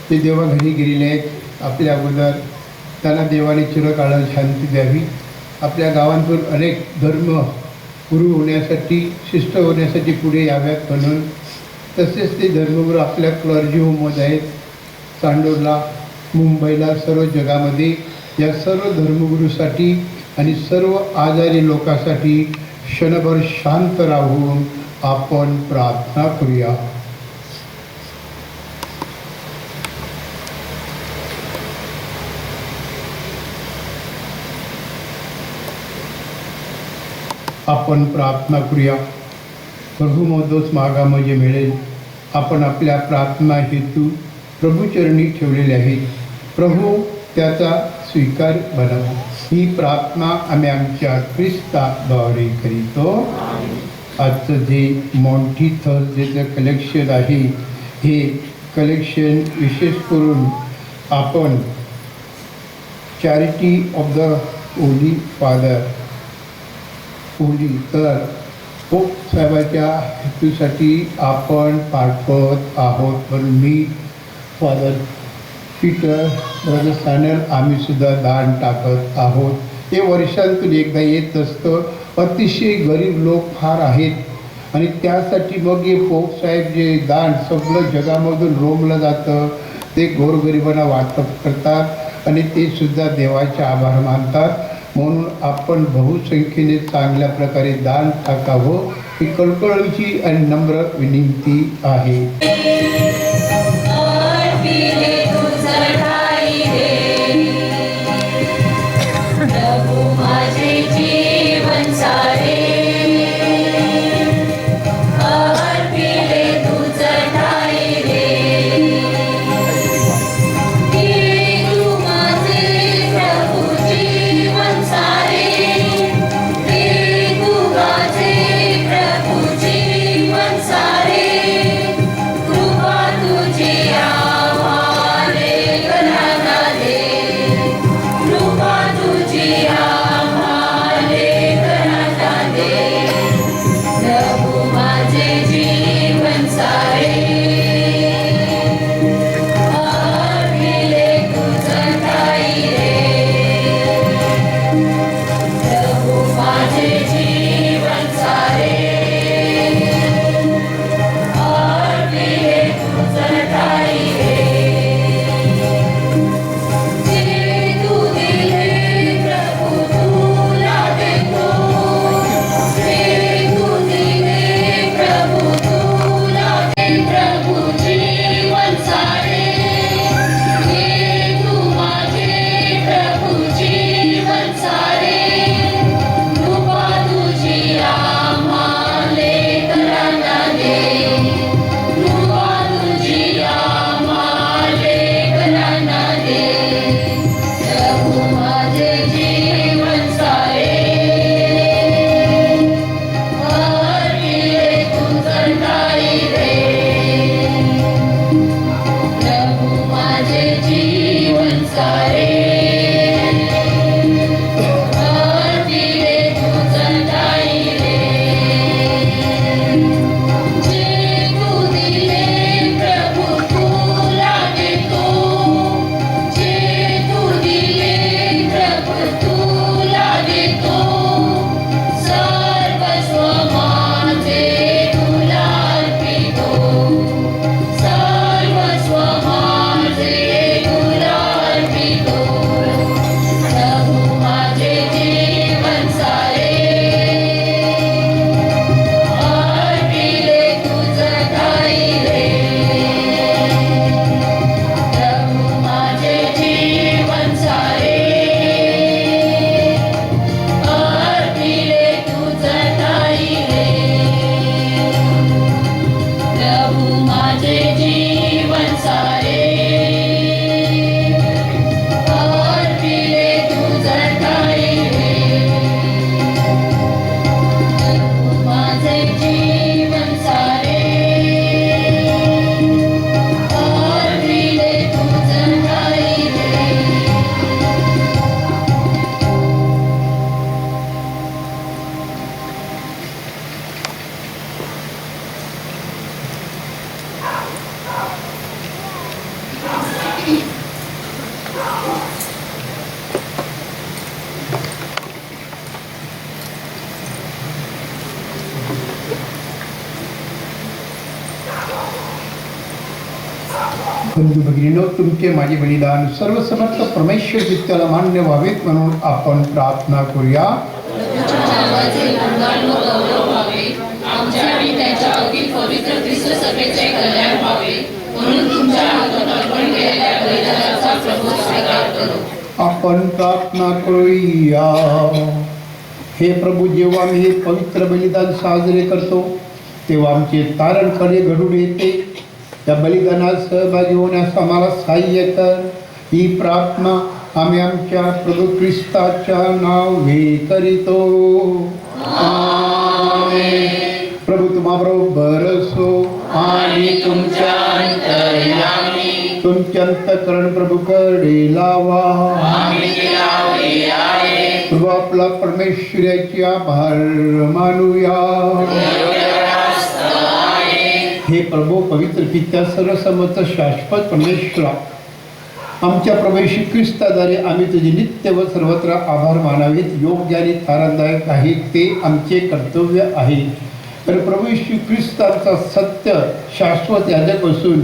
ते देवा घरी गेलेले आहेत. आपल्या अगोदर त्यांना देवाने चिरकाळ शांती द्यावी. आपल्या गावांतून अनेक धर्म गुरु होण्यासाठी, शिष्ट होण्यासाठी पुढे याव्यात म्हणून. तसेच ते धर्मगुरू आपल्या क्लर्जी होममध्ये आहेत, चांडोरला, मुंबईला, सर्व जगामध्ये. या सर्व धर्मगुरूसाठी आणि सर्व आजारी लोकांसाठी क्षणभर शांत राहून आपण प्रार्थना करूया. आपण प्रार्थना करूया. प्रभू मोदोस मागा म्हणजे मिळेल. आपण आपल्या प्रार्थना हेतू प्रभूचरणी ठेवलेले आहेत. प्रभू त्याचा स्वीकार बनावा. ही प्रार्थना आम्ही आमच्या ख्रिस्ताद्वारे करीतो. आजचं जे मॉन्टी थर्सडेचं कलेक्शन आहे, हे कलेक्शन विशेष करून आपण charity of the Holy father तर पोप साहेबाच्या हेतूसाठी आपण पाठवत आहोत. म्हणून मी, फादर पीटर, ब्रदर सॅनल आम्हीसुद्धा दान टाकत आहोत. हे वर्षांतून एकदा येत असतं. अतिशय गरीब लोक फार आहेत आणि त्यासाठी मग हे पोप साहेब जे दान सगळं जगामधून रोमलं जातं, ते गोरगरिबांना वाटप करतात आणि ते सुद्धा देवाचे आभार मानतात. म्हणून आपण बहुसंख्येने चांगल्या प्रकारे दान टाकावं ही कळकळीची आणि नम्र विनंती आहे. कृपा बंधू भगिनीनो, तुमचे माझे बलिदान सर्व समर्थ परमेश्वर जित्याला मान्य व्हावेत म्हणून आपण प्रार्थना करूया. आपण प्रार्थना करूया. हे प्रभू, जेव्हा आम्ही हे पवित्र बलिदान साजरे करतो तेव्हा आमचे तारण खरे घडून येते. त्या बलिदानात सहभागी होण्यास आम्हाला सहाय्य कर. ही प्रार्थना आम्ही आमच्या प्रभू ख्रिस्ताच्या नावे करीतो. आमेन. प्रभू तुम्हाबरोबर असो आणि तुमच्या अंतर्यामी तुमचे अंतःकरण प्रभूकडे लावा. प्रभू आपला परमेश्वराचे आभार मानूया. हे प्रभू, पवित्र पित्या, सर्वसमर्थ शाश्वत परमेश्वरा, आमच्या प्रभू येशू ख्रिस्ताद्वारे आम्ही तुझे नित्य व सर्वत्र आभार मानावेत. योग्य आणि तारणदायक आहे ते आमचे कर्तव्य आहे. तर प्रभू येशू ख्रिस्तांचा सत्य शाश्वत याजक असून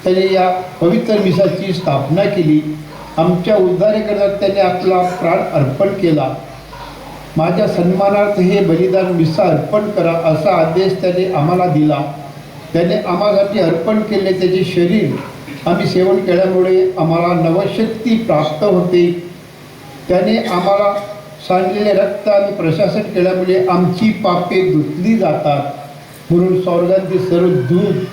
त्याने या पवित्र मिसाची स्थापना केली. आमच्या उद्धाराकरता त्याने आपला प्राण अर्पण केला. माझ्या सन्मानार्थ हे बलिदान मिसा अर्पण करा असा आदेश त्याने आम्हाला दिला. त्याने आम्हासाठी अर्पण केले त्याचे शरीर आम्ही सेवन केल्यामुळे आम्हाला नवशक्ती प्राप्त होते. त्याने आम्हाला सांडलेले रक्त आणि प्रशासन केल्यामुळे आमची पापे धुतली जातात. म्हणून स्वर्गातील सर्व दूत,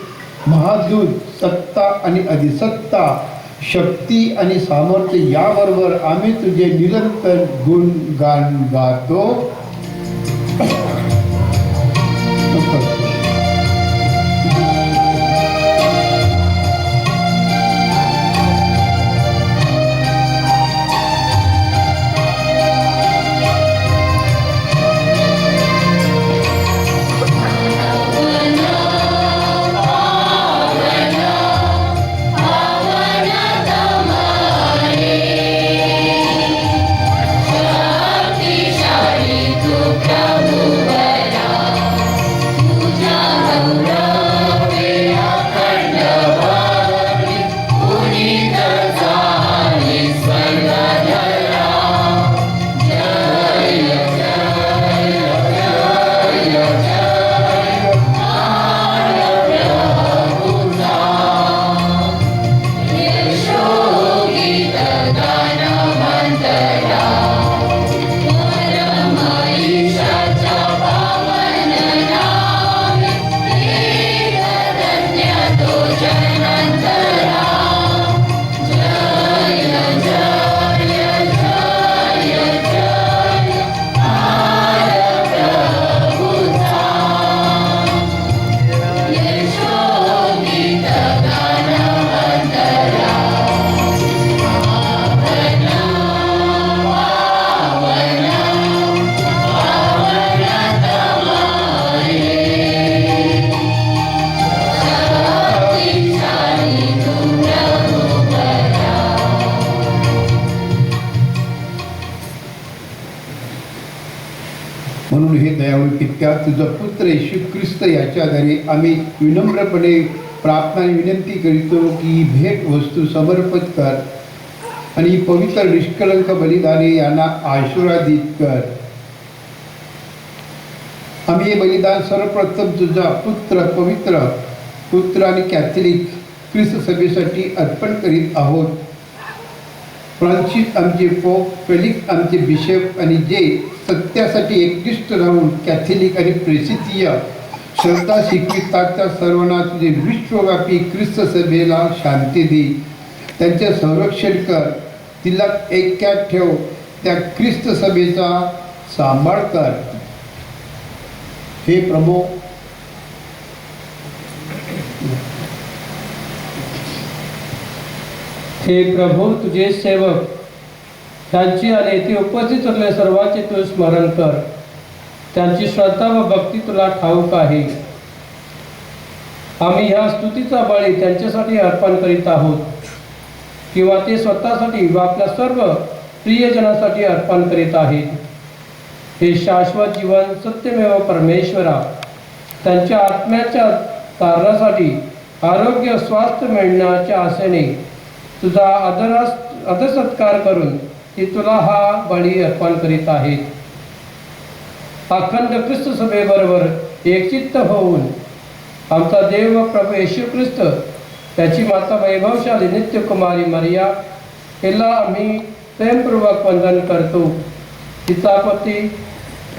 महादूत, सत्ता आणि अधिसत्ता, शक्ती आणि सामर्थ्य याबरोबर आम्ही तुझे निरंतर गुणगान गातो. म्हणून हे दयाळू पित्या, तुझा पुत्र येशू ख्रिस्त याच्या आधारे आम्ही विनम्रपणे प्रार्थना विनंती करीतो की भेट वस्तू समर्पित कर आणि पवित्र निष्कलंक बलिदाने यांना आशीर्वादित कर. आम्ही हे बलिदान सर्वप्रथम तुझा पवित्र पुत्र आणि कॅथलिक ख्रिस्त सभेसाठी अर्पण करीत आहोत. फ्रान्सिस आमचे पोप, फेलिक्स आमचे बिशप आणि जे सत्यासाठी एकनिष्ठ राहून कॅथलिक आणि प्रेसितीय श्रद्धा शिकवितात त्या सर्वांना तुझे विश्वव्यापी ख्रिस्त सभेला शांती दे. त्यांचे संरक्षण कर, तिला ऐक्यात ठेव, त्या ख्रिस्त सभेचा सांभाळ कर. हे प्रभू, हे प्रभू, तुझे सेवक त्यांची आणि येथे उपस्थित असलेल्या सर्वांचे तू स्मरण कर. त्यांची श्रद्धा व भक्ती तुला ठाऊक आहे. आम्ही ह्या स्तुतीचा बळी त्यांच्यासाठी अर्पण करीत आहोत किंवा ते स्वतःसाठी व आपल्या सर्व प्रियजनासाठी अर्पण करीत आहेत. हे शाश्वत जीवन सत्यमेव परमेश्वरा, त्यांच्या आत्म्याच्या तारणासाठी आरोग्य स्वास्थ्य मिळण्याच्या आशेने तुझा आदरसत्कार करून ती तुला हा बळी अर्पण करीत आहेत. अखंड ख्रिस्त सभेबरोबर एकचित्त होऊन आमचा देव व प्रभू येशू ख्रिस्त त्याची माता वैभवशाली नित्य कुमारी मरिया हिला आम्ही प्रेमपूर्वक वंदन करतो. तिचा पती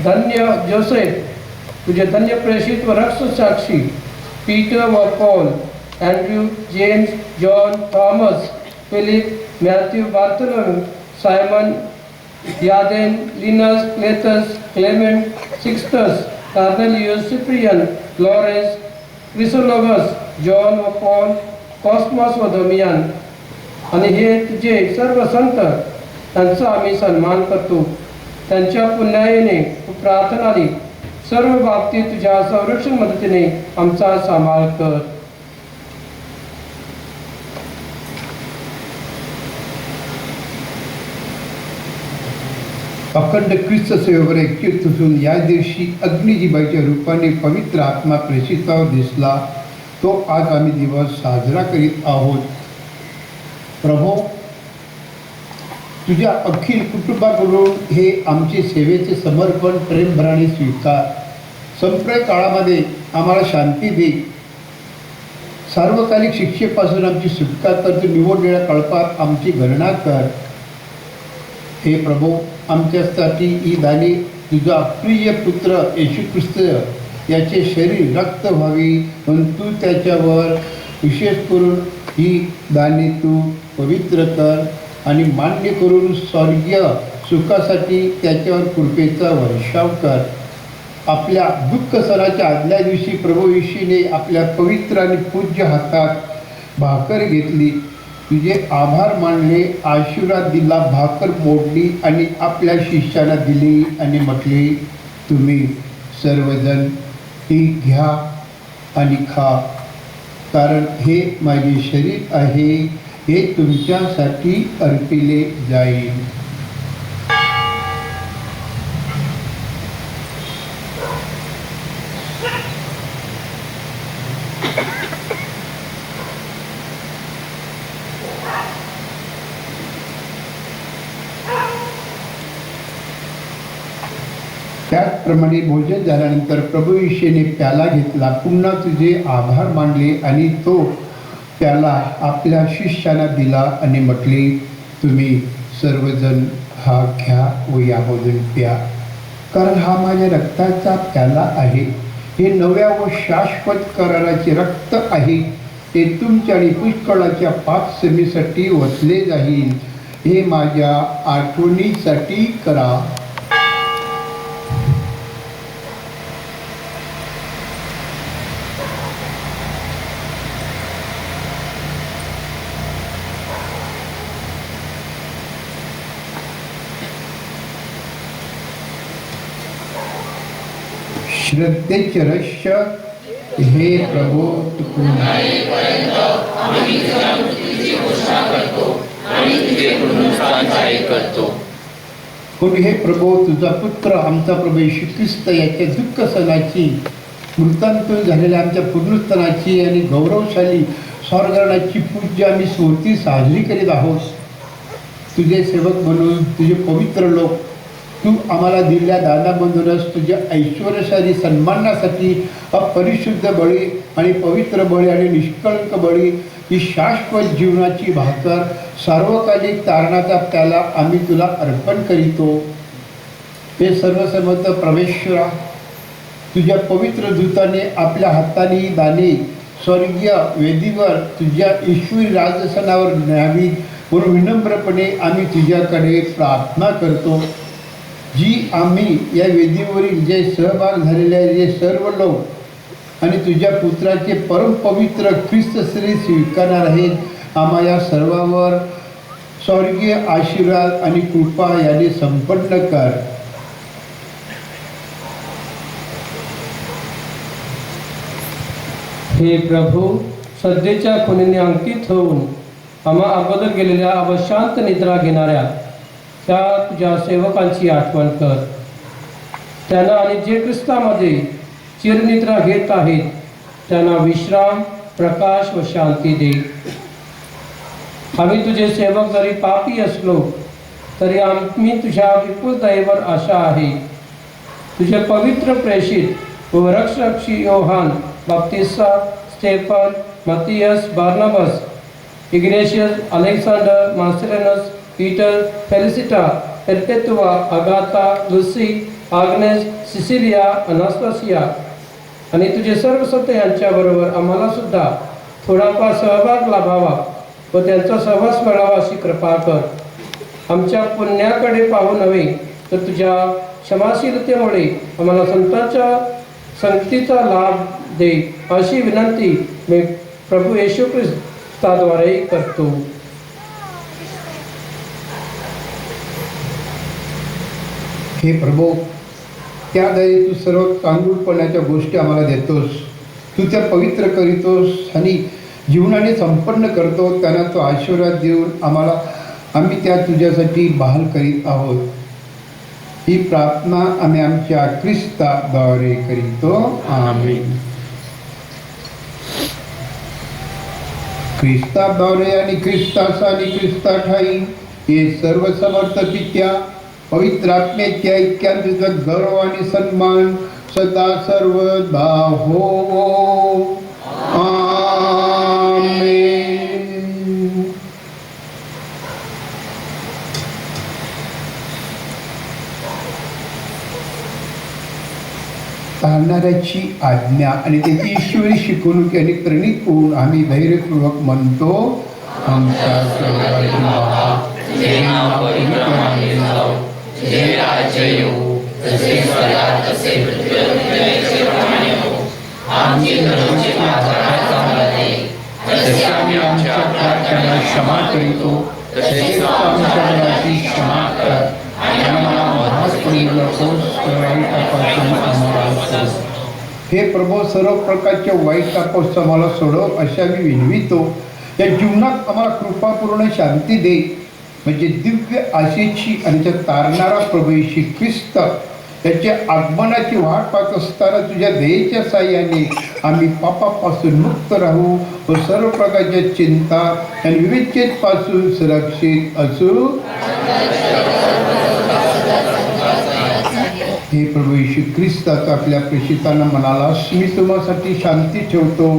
धन्य जोसेफ, तुझे धन्य प्रेषित व रक्तसाक्षी पीटर व Paul, Andrew, James, John, Thomas, Philip, Matthew, Bartholomew, Simon, यादेन, Linus, Cletus, Clement, Sixtus, Cornelius, Cyprian, Lawrence, Chrysologus, John व पॉल, कॉस्मॉस व दमियान आणि हे तुझे सर्व संत त्यांचा आम्ही सन्मान करतो. त्यांच्या पुण्याईने व प्रार्थनाने सर्व बाबतीत तुझ्या संरक्षण मदतीने आमचा सांभाळ कर. अखंड ख्रिस्त सेवेवर एकचित्त असून या दिवशी अग्निजीवाच्या रूपाने पवित्र आत्मा प्रेषितावर दिसला, तो आज आम्ही दिवस साजरा करीत आहोत. प्रभो, तुझ्या अखिल कुटुंबाकडून हे आमचे सेवेचे समर्पण प्रेमभराने स्वीकार. संप्रय काळामध्ये आम्हाला शांती दे. सार्वकालिक शिक्षेपासून आमची सुटका कर. तू निवडलेल्या कळपात आमची गणना कर. हे प्रभो, आमच्यासाठी ही दाने तुझा प्रिय पुत्र येशू ख्रिस्त याचे शरीर रक्त व्हावी म्हणून तू त्याच्यावर विशेष करून ही दाने तू पवित्र कर आणि मान्य करून स्वर्गीय सुखासाठी त्याच्यावर कृपेचा वर्षाव कर. आपल्या दुःख सणाच्या आदल्या दिवशी प्रभू येशूने आपल्या पवित्र आणि पूज्य हातात भाकर घेतली, तुझे आभार मानले, आशीर्वाद दिला, भाकर मोडली आणि आपल्या शिष्याला दिली आणि म्हटले, तुम्ही सर्वजण ही घ्या आणि खा, कारण हे माझे शरीर आहे, हे तुमच्यासाठी अर्पिले जाईल. त्याचप्रमाणे भोजन झाल्यानंतर प्रभू येशूने प्याला घेतला, पुन्हा तुझे आभार मानले आणि तो प्याला आपल्या शिष्याला दिला आणि म्हटले, तुम्ही सर्वजण हा घ्या व यामधून प्या, कारण हा माझ्या रक्ताचा प्याला आहे. हे नव्या व शाश्वत कराराचे रक्त आहे. ते तुमच्या आणि पुष्कळाच्या पापक्षमेसाठी ओतले जाईल. हे माझ्या आठवणीसाठी करा. श्रद्धेचे रहस्य. हे प्रभू, हे प्रभू, तुझा पुत्र आमचा प्रभू येशू ख्रिस्त याच्या दुःख सणाची, मृतांतून झालेल्या आमच्या पुनरुत्थानाची आणि गौरवशाली स्वर्गाची पूजा आम्ही स्मृती साजरी करीत आहोत. तुझे सेवक म्हणून तुझे पवित्र लोक तू आम्हाला दिलेल्या दानामधूनच तुझ्या ऐश्वर्यशाली सन्मानासाठी अपरिशुद्ध बळी आणि पवित्र बळी आणि निष्कळंक बळी, ही शाश्वत जीवनाची भाकर, सार्वकालिक तारणाचा प्याला आम्ही तुला अर्पण करीतो. हे सर्वसमर्थ परमेश्वरा, तुझ्या पवित्र दूताने आपल्या हाताने दाने स्वर्गीय वेदीवर तुझ्या ईश्वरी राजसनावर न्यावी म्हणून विनम्रपणे आम्ही तुझ्याकडे प्रार्थना करतो. जी आम्ही या वेदीवरील जे सहभाग झालेले जे सर्व लोक आणि तुझ्या पुत्राचे परमपवित्र ख्रिस्त श्री स्वीकारणार आहेत, आम्हा या सर्वांवर स्वर्गीय आशीर्वाद आणि कृपा याने संपन्न कर. हे प्रभू, सध्याच्या खुणीने अंकित होऊन आम्हा अगोदर गेलेल्या अवशांत निद्रा घेणाऱ्या त्या तुझ्या सेवकांची आठवण कर. त्यांना आणि जे ख्रिस्तामध्ये चिरनिद्रा घेत आहेत त्यांना विश्राम प्रकाश व शांती दे. आम्ही तुझे सेवक जरी पापी असलो तरी आम्ही तुझ्या विपुल दयेवर आशा आहे. तुझे पवित्र प्रेषित व रक्षरक्षी योहान, बाप्तिस्ता, Stephen, Matthias, Barnabas, Ignatius, Alexander, Marcellinus, Peter, Felicita, Perpetua, Agatha, Lucy, Agnes, Cecilia, Anastasia आणि तुझे सर्व संत यांच्याबरोबर आम्हाला सुद्धा थोडाफार सहभाग लाभावा व त्यांचा सहवास मिळावा अशी कृपा कर. आमच्या पुण्याकडे पाहू नव्हे तर तुझ्या क्षमाशीलतेमुळे आम्हाला संतांच्या संगतीचा लाभ दे अशी विनंती मी प्रभू येशू ख्रिस्ताद्वारे करतो. हे प्रभू, त्या दये तू सर्व तांदूळपणाच्या गोष्टी आम्हाला देतोस. तू त्या पवित्र करीतोस आणि जीवनाने संपन्न करतो. त्यांना तो आशीर्वाद देऊन आम्ही त्या तुझ्यासाठी बहाल करीत आहोत. ही प्रार्थना आम्ही आमच्या ख्रिस्ताद्वारे करीतो. आमेन. ख्रिस्ताद्वारे आणि ख्रिस्तास आणि ख्रिस्ता ठाई हे सर्व समर्थ पित्या पवित्र आत्म्याच्या ऐक्यात तुझा गौरव आणि सन्मान सदा सर्वदा हो. आमेन. चालणाऱ्याची आज्ञा आणि त्याची ईश्वरी शिकवणूक यांनी प्रणित होऊन आम्ही धैर्यपूर्वक म्हणतो, आमचा सर्वांचा बाबा, तुझे नाव पवित्र मानले जाओ, तुझे राज्य येऊ, जसे स्वर्गात तसे पृथ्वीवर प्रमाणे हो. आमची दररोजची भाकरी आम्हाला दे, जसे आम्ही आमच्या अपराधांना क्षमा करीतो तसेच आमच्या अपराधांची क्षमा कर आणि आम्हाला महाग पडू नकोस, तर वाईटापासून आम्हाला सोड. हे प्रभू, सर्व प्रकारच्या वाईटापासून आम्हाला सोडव अशा मी विनवितो. या जीवनात आम्हाला कृपापूर्ण शांती दे, म्हणजे दिव्य आशेची आणि त्या तारणारा प्रभू येशू ख्रिस्त त्याच्या आगमनाची वाट पाहत असताना तुझ्या दयेच्या साह्याने आम्ही पापापासून मुक्त राहू व सर्व प्रकारच्या चिंता आणि विविधतेपासून सुरक्षित असू. हे प्रभू येशू ख्रिस्ताचा आपल्या प्रेषितांना म्हणालास, मी तुम्हासाठी शांती ठेवतो,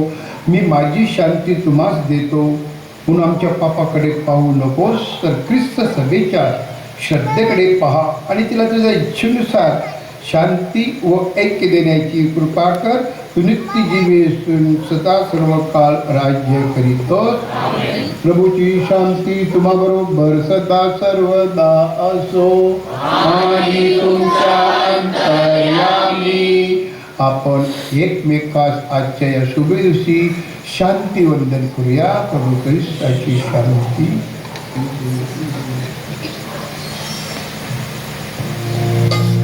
मी माझी शांती तुम्हास देतो. म्हणून आमच्या पापाकडे पाहू नकोस, तर ख्रिस्त सभेच्या श्रद्धेकडे पहा आणि तिला तुझ्या इच्छेनुसार शांती व ऐक्य देण्याची कृपा कर. तू नित्य जीवी असून सदा सर्व काळ राज्य करीतोस. प्रभूची शांती तुम्हाबरोबर सदा सर्वदा असो आणि तुमच्या अंतर्यामी. आपण एकमेकास आजच्या या शुभ दिवशी शांती वंदन करूया. प्रभू ख्रिस्ताची शांती. Yeah.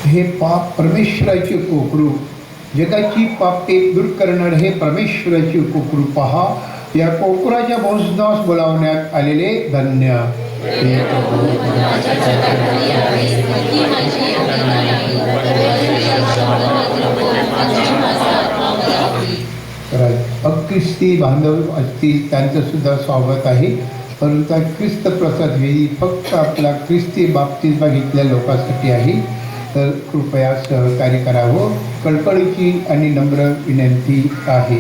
हे पाप परमेश्वराचे कोकरू, जगाची पापे दूर करणारे हे परमेश्वराचे कोकरू पहा, या कोकराच्या भोजनास बोलावण्यात आलेले धन्य. अख्रिस्ती बांधव असतील त्यांचं सुद्धा स्वागत आहे, परंतु ख्रिस्त प्रसाद वेदी फक्त आपला ख्रिस्ती बाबतीत बघितलेल्या लोकांसाठी आहे. तर कृपया सहकार्य करावं, कळकळीची आणि नम्र विनंती आहे.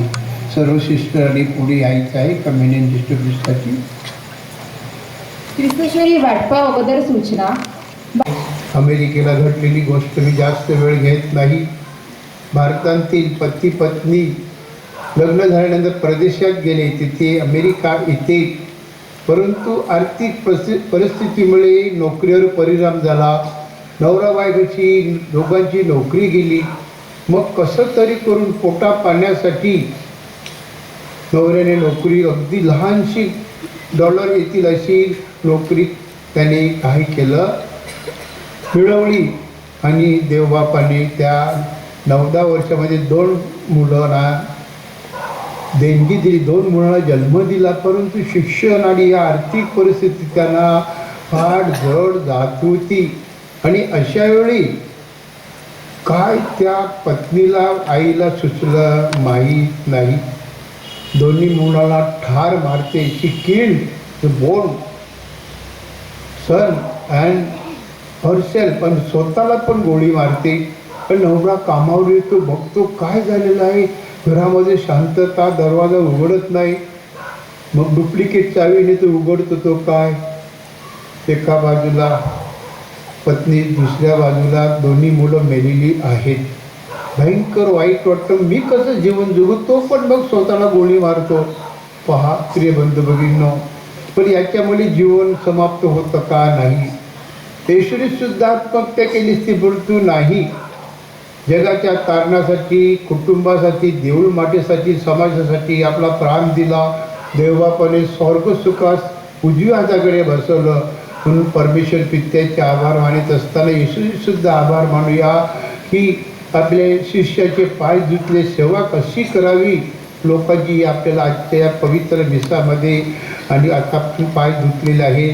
सर्व सिस्टरने पुढे यायचं आहे कम्युनियन डिस्ट्रीब्युशनसाठी. ख्रिस्तशरी वाटपा अगोदर सूचना. अमेरिकेला घडलेली गोष्ट मी जास्त वेळ घेत नाही. भारतातील पती पत्नी लग्न झाल्यानंतर परदेशात गेले, तिथे अमेरिका येते, परंतु आर्थिक परिस्थितीमुळे नोकरीवर परिणाम झाला. नवरा बायकोची दोघांची नोकरी गेली. मग कसं तरी करून पोटा पाण्यासाठी नवऱ्याने नोकरी, अगदी लहानशी डॉलर येतील अशी नोकरी त्याने काही केलं, मिळवली आणि देवबापाने त्या 9-10 वर्षामध्ये 2 मुलांना देणगी दिली, 2 मुलांना जन्म दिला. परंतु शिक्षण आणि या आर्थिक परिस्थिती त्यांना फार जड जात होती. आणि अशा वेळी काय त्या पत्नीला आईला सुचलं माहीत नाही. दोन्ही मुलाला ठार मारते. She killed both son and herself, पण स्वतःला पण गोळी मारते. पण नवरा कामावर येतो, बघतो काय झालेलं आहे, घरामध्ये शांतता, दरवाजा उघडत नाही. मग डुप्लिकेट चावीने तो उघडतो. तो काय, एका बाजूला पत्नी, दुसऱ्या बाजूला दोन्ही मुलं मेलेली आहेत. भयंकर वाईट वाटतं, मी कसं जीवन जगू. तो पण मग स्वतःला गोळी मारतो. पहा प्रिय बंधू भगिनींनो, पण याच्यामुळे जीवन समाप्त होतं का? नाही. येशूने सुद्धा आत्महत्या केली ती परंतु नाही. जगाच्या कारणासाठी, कुटुंबासाठी, देऊळ मातेसाठी, समाजासाठी आपला प्राण दिला. देवबापाने स्वर्ग सुखास उजव्या हाताकडे बसवलं. म्हणून परमेश्वर पित्याचे आभार मानित असताना येशूचे सुद्धा आभार मानूया की आपल्या शिष्याचे पाय धुतले. सेवा कशी करावी लोकांची आपल्याला आजच्या या पवित्र मिसामध्ये, आणि आता आपण पाय धुतलेले आहे.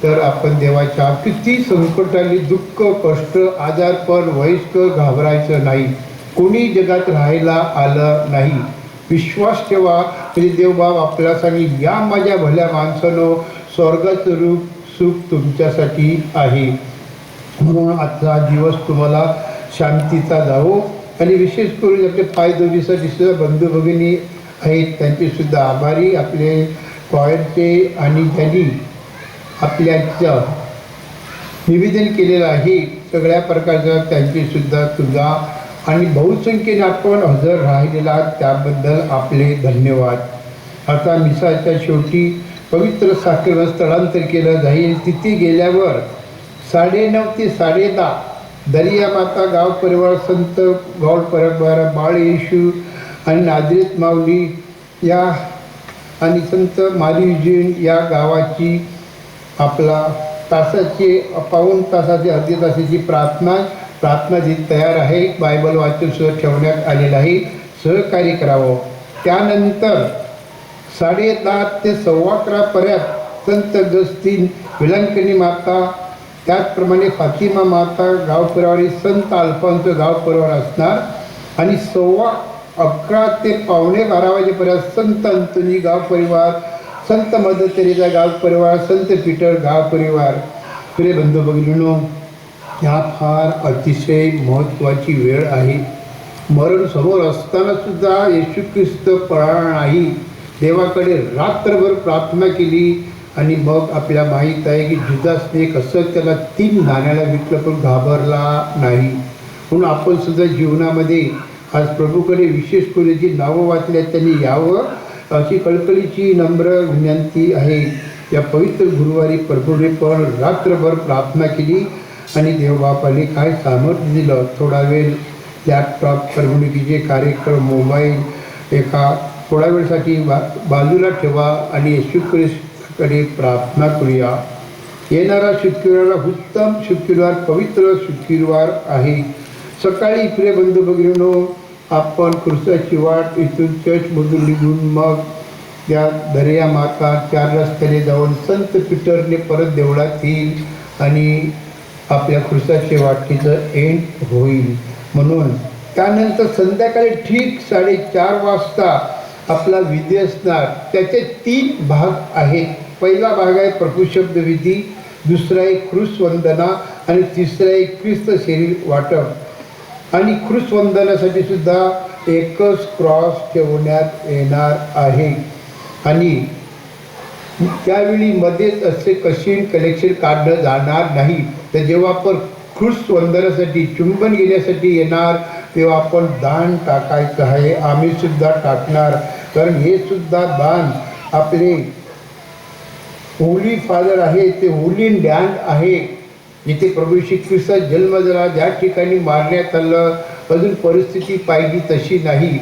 तर आपण देवाच्या किती संकट आली, दुःख, कष्ट, आजारपण, वयस्कर, घाबरायचं नाही. कोणी जगात राहायला आलं नाही. विश्वास ठेवा, म्हणजे देवबाब आपल्याला सांगेल, या माझ्या भल्या माणसानो, स्वर्गाचं रूप सुख तुमच्यासाठी आहे. म्हणून आजचा दिवस तुम्हाला शांतीचा जावो. आणि विशेष करून आपले पाय धुण्यासाठी सुद्धा बंधू भगिनी आहेत, त्यांचे सुद्धा आभारी आपले कॉयरचे, आणि त्यांनी आपल्याचं निवेदन केलेलं आहे सगळ्या प्रकारचं, त्यांचे सुद्धा तुझा आणि बहुसंख्येने आपण हजर राहिलेला त्याबद्दल आपले धन्यवाद. आता मिसाच्या शेवटी पवित्र साखरेवर स्थळांतर केलं जाईल. तिथे गेल्यावर 9:30 ते 10:30 दरिया माता गाव परिवार, संत गौड परिवार, बाळ येशू आणि नाजरेत माऊली या आणि संत मारिजीन या गावाची आपला पाऊण तासाची अर्धी तासाची प्रार्थना जी तयार आहे. बायबल वाचून सुद्धा ठेवण्यात आलेलं आहे. सहकार्य करावं. त्यानंतर 10:30 ते 11:15 पर्यंत संत गस्तीन विलंकनी माता, त्याचप्रमाणे फातिमा माता गाव परिवारी, संत अल्फान्सो गाव परिवार असणार. आणि 11:15 ते 11:45 वाजेपर्यंत संत अंतोनी गाव परिवार, संत मदर तेरेसा गाव परिवार, संत पीटर गाव परिवार. प्रिय बंधू भगिनींनो, ह्या फार अतिशय महत्त्वाची वेळ आहे. मरण समोर असताना सुद्धा येशू ख्रिस्त पळाला नाही. देवाकडे रात्रभर प्रार्थना केली. आणि मग आपल्याला माहीत आहे की जुदासने कसं त्याला 3 नाण्याला विकलं पण घाबरला नाही. म्हणून आपण सुद्धा जीवनामध्ये आज प्रभूकडे विशेष करून जी नावं वाचल्या त्यांनी यावं अशी कळकळीची नम्र विनंती आहे. या पवित्र गुरुवारी प्रभूने पण रात्रभर प्रार्थना केली आणि देवबापाने काय सामर्थ्य दिलं. थोडा वेळ लॅपटॉप, करमणुकीचे कार्यक्रम, मोबाईल एका थोडा वेळसाठी बाजूला ठेवा आणि येशू ख्रिस्ताकडे प्रार्थना करूया. येणारा शुक्रवार उत्तम शुक्रवार, पवित्र शुक्रवार आहे. सकाळी प्रिय बंधू भगिनींनो, आपण ख्रिस्ताची वाट इथून चर्चमधून निघून मग त्या दर्या माता 4 रस्त्याने जाऊन संत पीटरने परत देवळात येईल आणि आपल्या ख्रिस्ताच्या वाटेचं एंड होईल. म्हणून त्यानंतर संध्याकाळी ठीक 4:30 वाजता आपला विधी असणार. त्याचे 3 भाग आहेत. पहिला भाग आहे प्रभुशब्द विधी, दुसरा आहे क्रूसवंदना आणि तिसरा आहे ख्रिस्त शरीर वाटप. आणि क्रूसवंदनासाठी सुद्धा एकच क्रॉस ठेवण्यात येणार आहे. आणि त्यावेळी मध्येच असे कशीन कलेक्शन काढलं जाणार नाही. तर जेव्हा आपण क्रूसवंदनासाठी चुंबन घेण्यासाठी येणार तेव्हा आपण दान टाकायचं आहे. आम्ही सुद्धा टाकणार, कारण हे सुद्धा दान आपले होली फादर आहे, ते होली लँड आहे जिथे प्रभू श्री ख्रिस्त जन्म झाला, ज्या ठिकाणी मारण्यात आलं. अजून परिस्थिती पाहिजे तशी नाही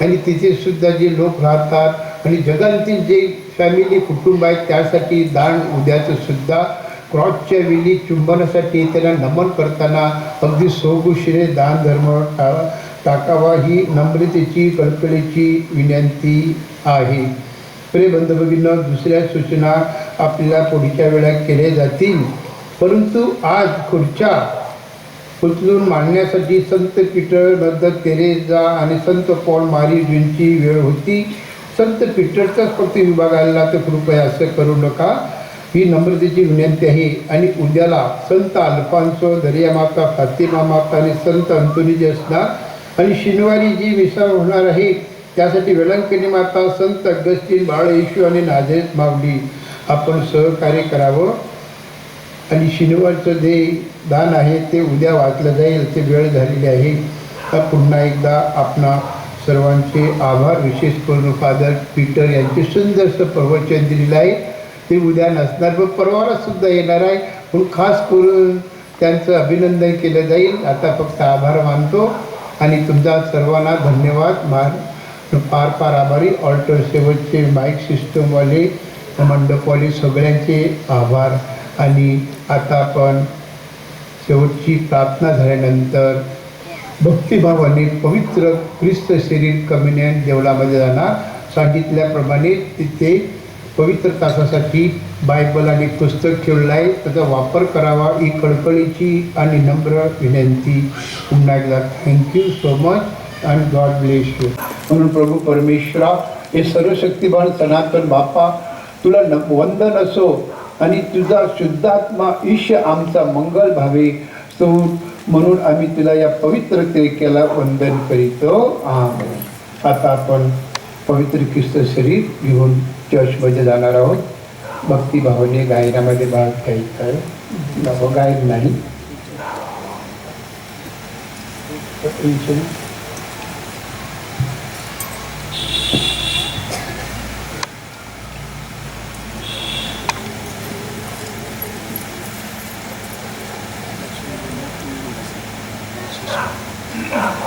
आणि तिथे सुद्धा जे लोक राहतात आणि जगातील जे फॅमिली कुटुंब आहेत त्यासाठी दान उद्याचं सुद्धा क्रॉसच्या वेळी चुंबनासाठी त्यांना नमन करताना अगदी सोगुशीने दान धर्म टाकावा ही नम्रतेची कळकळीची विनंती आहे. प्रिय बंधू भगिनींनो, दुसऱ्या सूचना आपल्याला पुढच्या वेळा केल्या जातील. परंतु आज खुर्च्या उचलून मांडण्यासाठी संत पीटर, मदर तेरेसा आणि संत पॉल मारी यांची वेळ होती. संत पीटरचाच फक्त विभागाला तर कृपया असं करू नका ही नम्रतेची विनंती आहे. आणि उद्याला संत अल्फान्सो, दर्या माता, फातिमा माता आणि संत अंतोनी जे असणार आणि शनिवारी जी मिसा होणार आहे त्यासाठी वेलंकनी माता, संत अगस्तीन, बाळ येशू आणि नाझरेत माऊली आपण सहकार्य करावं. आणि शनिवारचं जे दान आहे ते उद्या वाचलं जाईल. ते वेळ झालेली आहे. तर पुन्हा एकदा आपणा सर्वांचे आभार. विशेष करून फादर पीटर यांचे सुंदरसं प्रवचन दिलेलं आहे. ते उद्या नसणार पण परवाला सुद्धा येणार आहे. म्हणून खास करून त्यांचं अभिनंदन केलं जाईल. आता फक्त आभार मानतो आणि तुमचा सर्वांना धन्यवाद. फार आभारी. ऑल्टर शेवटचे माईक सिस्टमवाले, मंडपवाले सगळ्यांचे आभार. आणि आता आपण शेवटची प्रार्थना झाल्यानंतर भक्तिभावाने पवित्र ख्रिस्त शरीर कम्युनियन देवळामध्ये जाणार. सांगितल्याप्रमाणे तिथे पवित्र तासासाठी बायबल आणि पुस्तक ठेवलं आहे, त्याचा वापर करावा ही कळकळीची आणि नम्र विनंती. पुन्हा एकदा thank you so much and God bless you. म्हणून प्रभू परमेश्वरा, हे सर्वशक्तिमान सनातन बाप्पा, तुला वंदन असो आणि तुझा शुद्धात्मा ईश आमचा मंगल भावे. तो म्हणून आम्ही तुला या पवित्र क्रियेला वंदन करीतो. आमेन. आता आपण पवित्र ख्रिस्त शरीर घेऊन चर्चमध्ये जाणार आहोत. भक्तिभावाने गायनामध्ये भाग घ्यायचा आहे. गायन नाही. Yeah.